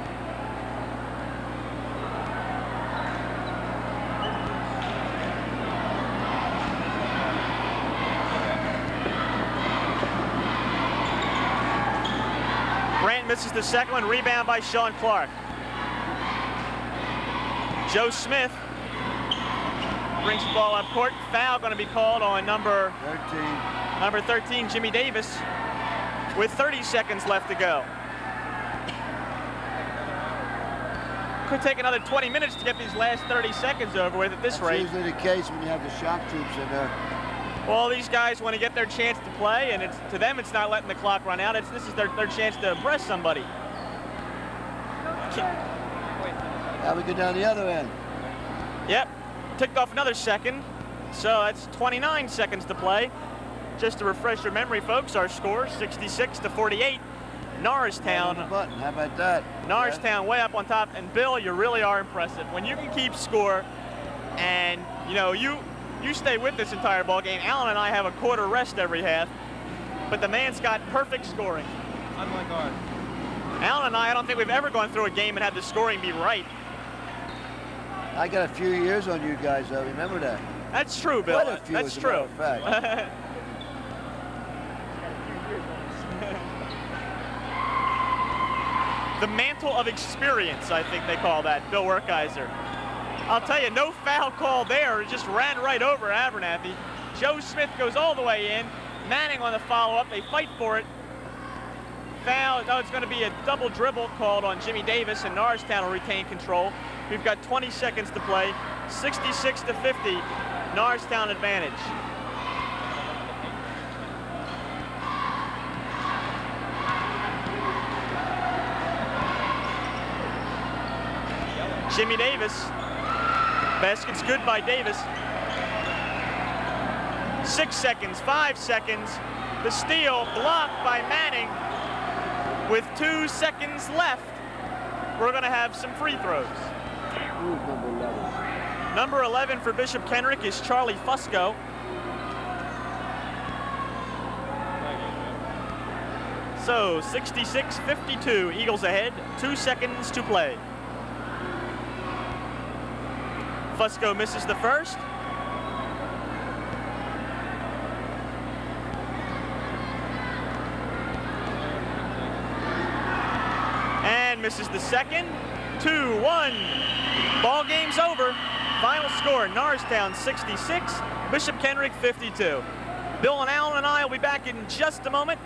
Brandt misses the second one. Rebound by Sean Clark. Joe Smith brings the ball up court. Foul going to be called on number 13, Jimmy Davis, with 30 seconds left to go. Could take another 20 minutes to get these last 30 seconds over with at this rate. That's usually the case when you have the shock troops in there. Well, these guys want to get their chance to play, and to them it's not letting the clock run out. This is their chance to impress somebody. Now we go down the other end. Yep, ticked off another second, so that's 29 seconds to play. Just to refresh your memory, folks, our score 66-48. Norristown. Button. How about that? Norristown way up on top. And Bill, you really are impressive. When you can keep score, and you stay with this entire ball game. Alan and I have a quarter rest every half, but the man's got perfect scoring. Unlike ours. Alan and I don't think we've ever gone through a game and had the scoring be right. I got a few years on you guys, though. Remember that? That's true, Bill. Quite a few, That's true. As a matter of fact. The mantle of experience, I think they call that, Bill Werkheiser. I'll tell you, no foul call there. It just ran right over Abernathy. Joe Smith goes all the way in. Manning on the follow-up. They fight for it. Foul. No, it's going to be a double dribble called on Jimmy Davis, and Norristown will retain control. We've got 20 seconds to play. 66-50. Norristown advantage. Jimmy Davis. Basket's good by Davis. 6 seconds, 5 seconds. The steal blocked by Manning. With 2 seconds left, we're going to have some free throws. Who's number 11? Number 11 for Bishop Kenrick is Charlie Fusco. So 66-52, Eagles ahead, 2 seconds to play. Fusco misses the first. And misses the second. 2-1. Ball game's over. Final score, Norristown 66, Bishop Kenrick 52. Bill and Alan and I will be back in just a moment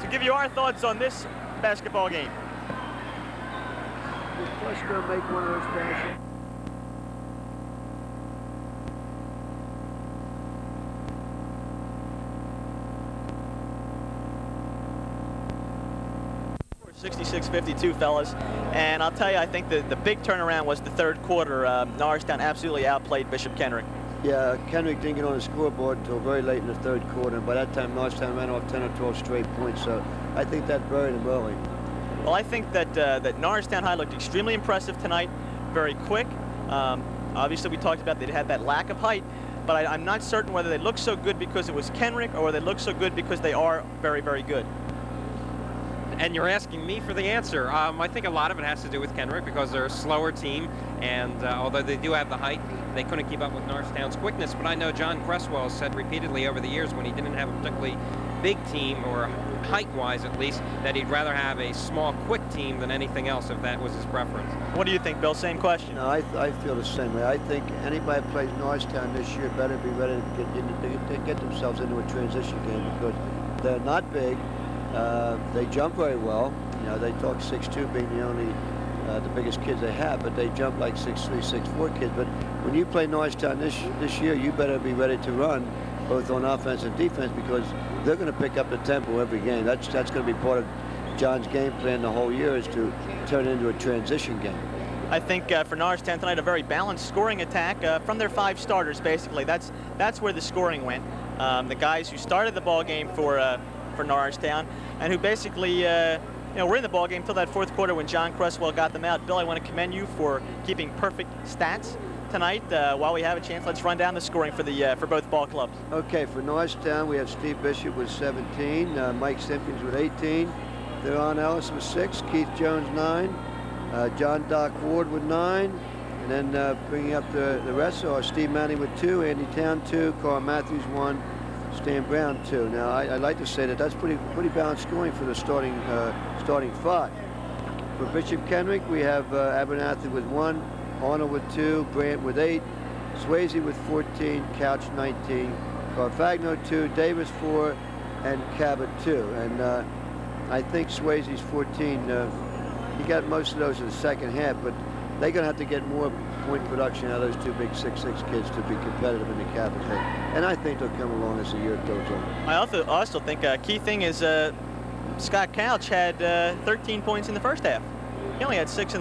to give you our thoughts on this basketball game. Did Fusco make one of those passes? We're 66-52, fellas. And I'll tell you, I think the big turnaround was the third quarter. Norristown absolutely outplayed Bishop Kenrick. Yeah, Kenrick didn't get on the scoreboard until very late in the third quarter. And by that time, Norristown ran off 10 or 12 straight points. So I think that buried him early. Well, I think that that Norristown High looked extremely impressive tonight, very quick. Obviously, we talked about they had that lack of height, but I'm not certain whether they looked so good because it was Kenrick or whether they looked so good because they are very, very good. And you're asking me for the answer. I think a lot of it has to do with Kenrick because they're a slower team, and although they do have the height, they couldn't keep up with Norristown's quickness. But I know John Cresswell said repeatedly over the years when he didn't have a particularly big team, or height-wise at least, that he'd rather have a small, quick team than anything else if that was his preference. What do you think, Bill? Same question. No, I feel the same way. I think anybody that plays Norristown this year better be ready to get themselves into a transition game because they're not big. They jump very well. You know, they talk 6'2", being the only the biggest kids they have, but they jump like 6'3", 6'4" kids. But when you play Norristown this year, you better be ready to run both on offense and defense, because they're going to pick up the tempo every game. That's going to be part of John's game plan the whole year, is to turn it into a transition game. I think for Norristown tonight, a very balanced scoring attack from their 5 starters. Basically, that's where the scoring went. The guys who started the ball game for Norristown, and who basically were in the ball game till that 4th quarter when John Cresswell got them out. Bill, I want to commend you for keeping perfect stats tonight. While we have a chance, let's run down the scoring for both ball clubs. Okay, for Norristown, we have Steve Bishop with 17, Mike Simpkins with 18, Theron Ellis with 6, Keith Jones 9, John Doc Ward with 9, and then bringing up the rest are Steve Manning with 2, Andy Town 2, Carl Matthews 1, Stan Brown 2. Now, I'd like to say that that's pretty balanced scoring for the starting 5. For Bishop Kenrick, we have Abernathy with 1, Arnold with 2, Brandt with 8, Swayze with 14, Couch 19, Carfagno 2, Davis 4, and Cabot 2. And I think Swayze's 14, he got most of those in the second half, but they're going to have to get more point production out of those 2 big 6'6" kids to be competitive in the Cabot League. And I think they'll come along as the year goes on. I also think a key thing is Scott Couch had 13 points in the first half. He only had 6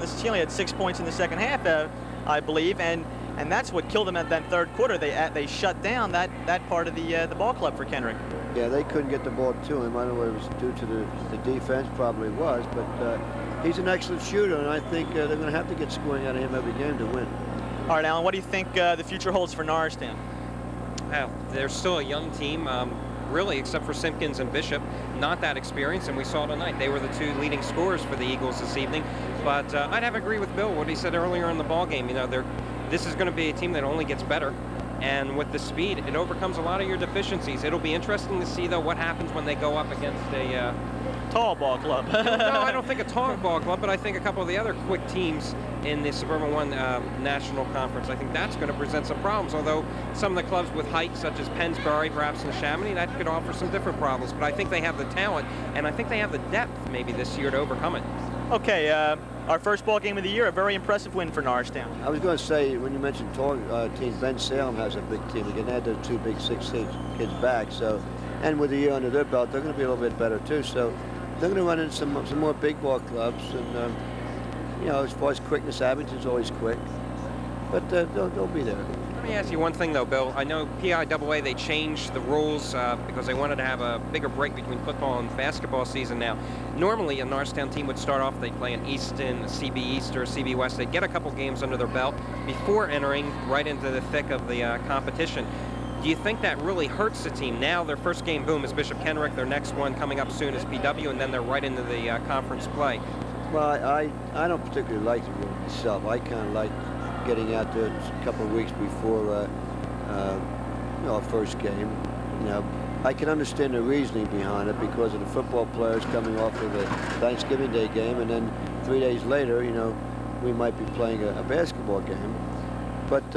points in the second half, I believe, and that's what killed them at that 3rd quarter. They shut down that part of the ball club for Kenrick. Yeah, they couldn't get the ball to him. I don't know whether it was due to the defense, probably was, but he's an excellent shooter, and I think they're going to have to get scoring out of him every game to win. All right, Alan, what do you think the future holds for Norristown? Well, they're still a young team. Really, except for Simpkins and Bishop, not that experienced, and we saw tonight they were the 2 leading scorers for the Eagles this evening. But I'd have to agree with Bill, what he said earlier in the ball game. You know, this is going to be a team that only gets better, and with the speed, it overcomes a lot of your deficiencies. It'll be interesting to see, though, what happens when they go up against a tall ball club. No, I don't think a tall ball club, but I think a couple of the other quick teams in the Suburban 1 National Conference. I think that's going to present some problems, although some of the clubs with height, such as Pennsbury, perhaps in Chamonix, that could offer some different problems. But I think they have the talent, and I think they have the depth maybe this year to overcome it. Okay, our first ball game of the year, a very impressive win for Norristown. I was going to say, when you mentioned tall teams, Ben Salem has a big team. They can add those 2 big 6'6" kids back. So, and with a year under their belt, they're going to be a little bit better too. So they're going to run into some more big ball clubs, and you know, as far as quickness, Abington's always quick, but they'll be there. Let me ask you one thing, though, Bill. I know PIAA, they changed the rules because they wanted to have a bigger break between football and basketball season now. Normally, a Norristown team would start off, they'd play an Easton, a CB East, or a CB West. They'd get a couple games under their belt before entering right into the thick of the competition. Do you think that really hurts the team? Now their first game, boom, is Bishop Kenrick. Their next one coming up soon is PW, and then they're right into the conference play. Well, I don't particularly like the rule myself. I kind of like getting out there a couple of weeks before our first game. You know, I can understand the reasoning behind it because of the football players coming off of the Thanksgiving Day game, and then 3 days later, you know, we might be playing a basketball game. But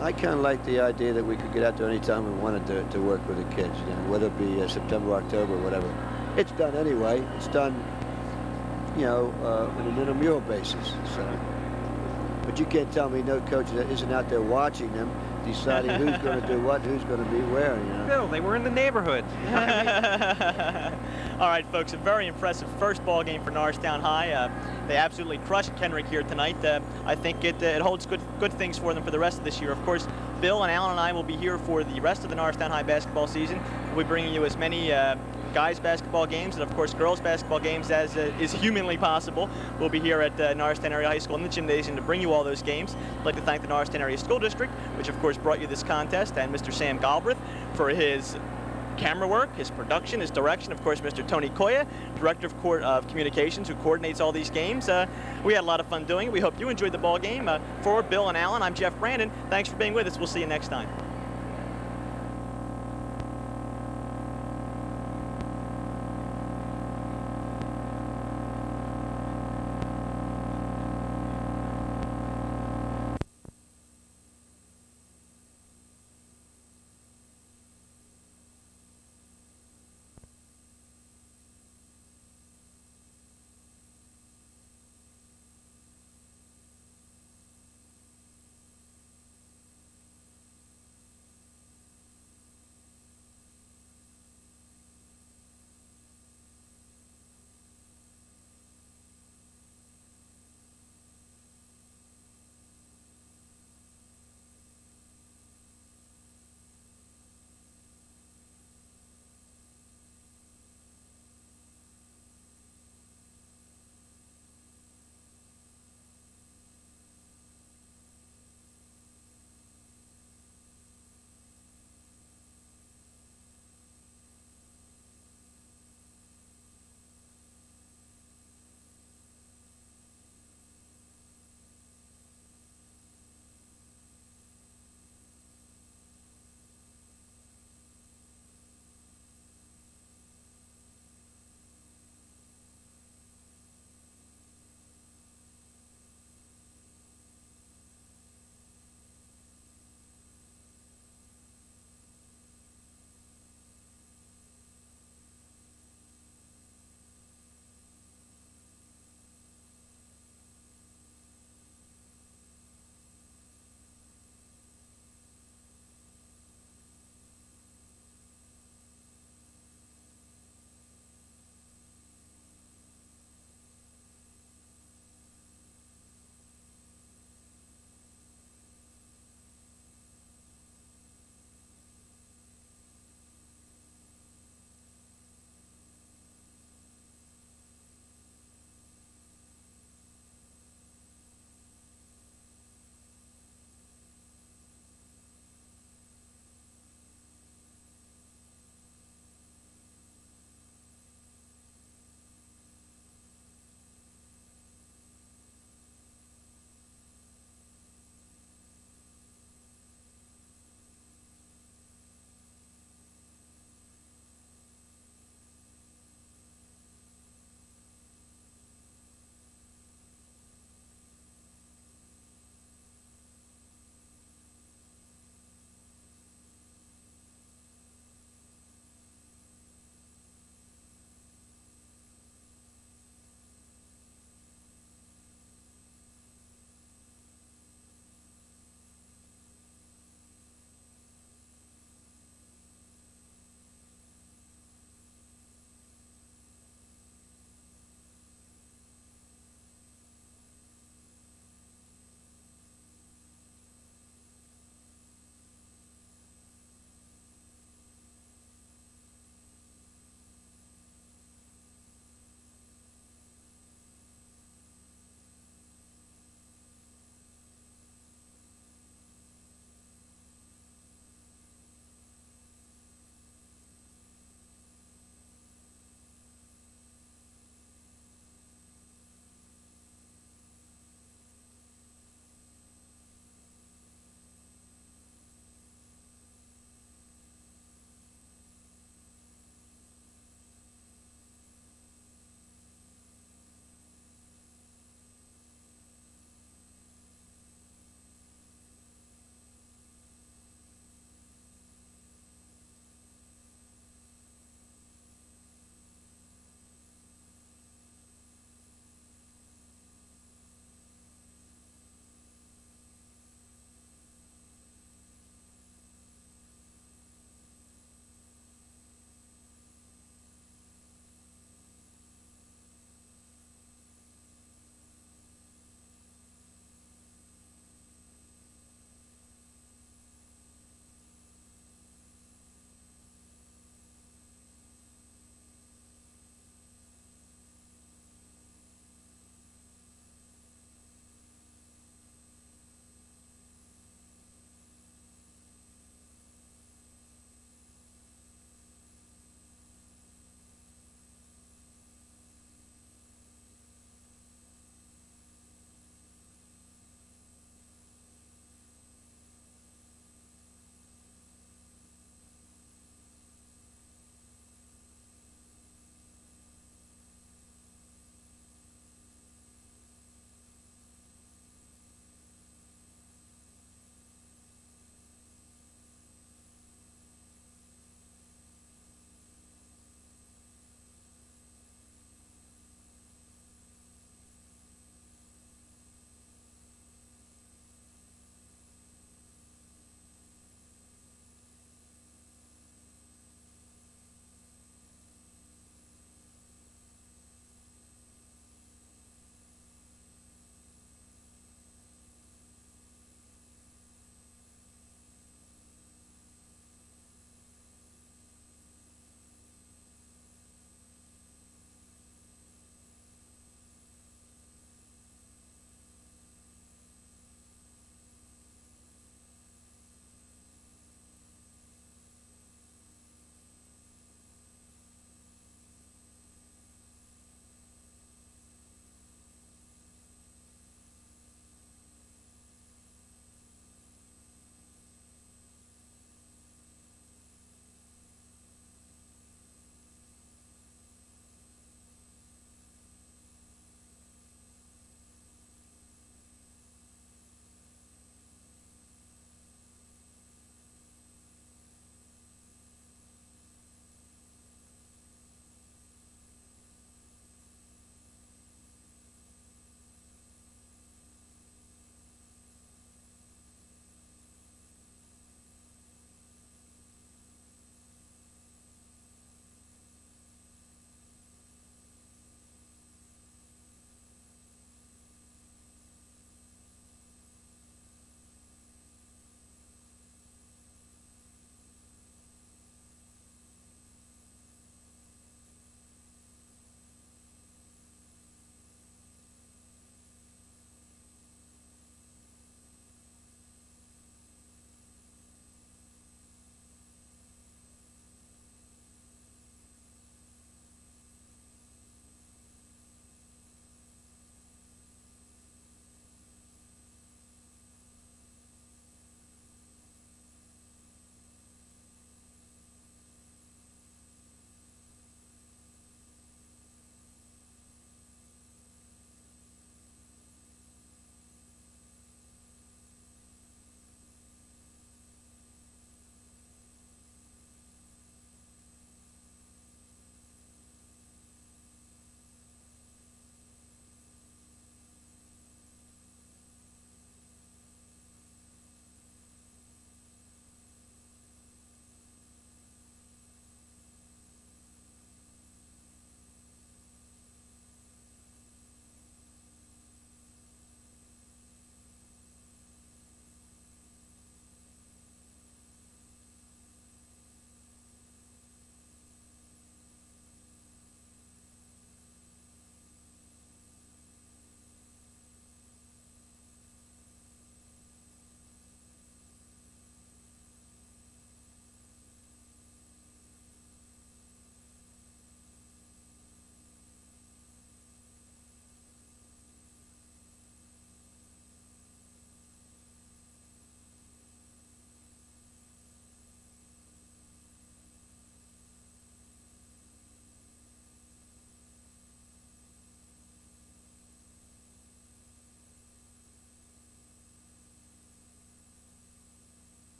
I kind of like the idea that we could get out there anytime we wanted to work with the kids, you know, whether it be September, October, whatever. It's done anyway. It's done, you know, on an intramural basis. So. But you can't tell me no coach that isn't out there watching them, deciding who's going to do what, who's going to be where, you know. Bill, they were in the neighborhood. All right, folks, a very impressive first ball game for Norristown High. They absolutely crushed Kenrick here tonight. I think it holds good things for them for the rest of this year. Of course, Bill and Alan and I will be here for the rest of the Norristown High basketball season. We'll be bringing you as many guys basketball games and of course girls basketball games as is humanly possible. We'll be here at Norristown Area High School in the gymnasium to bring you all those games. I'd like to thank the Norristown Area School District, which of course brought you this contest, and Mr. Sam Galbraith for his camera work, his production, his direction. Of course, Mr. Tony Koya, Director of Communications, who coordinates all these games. We had a lot of fun doing it. We hope you enjoyed the ball game. For Bill and Alan, I'm Jeff Brandon. Thanks for being with us. We'll see you next time.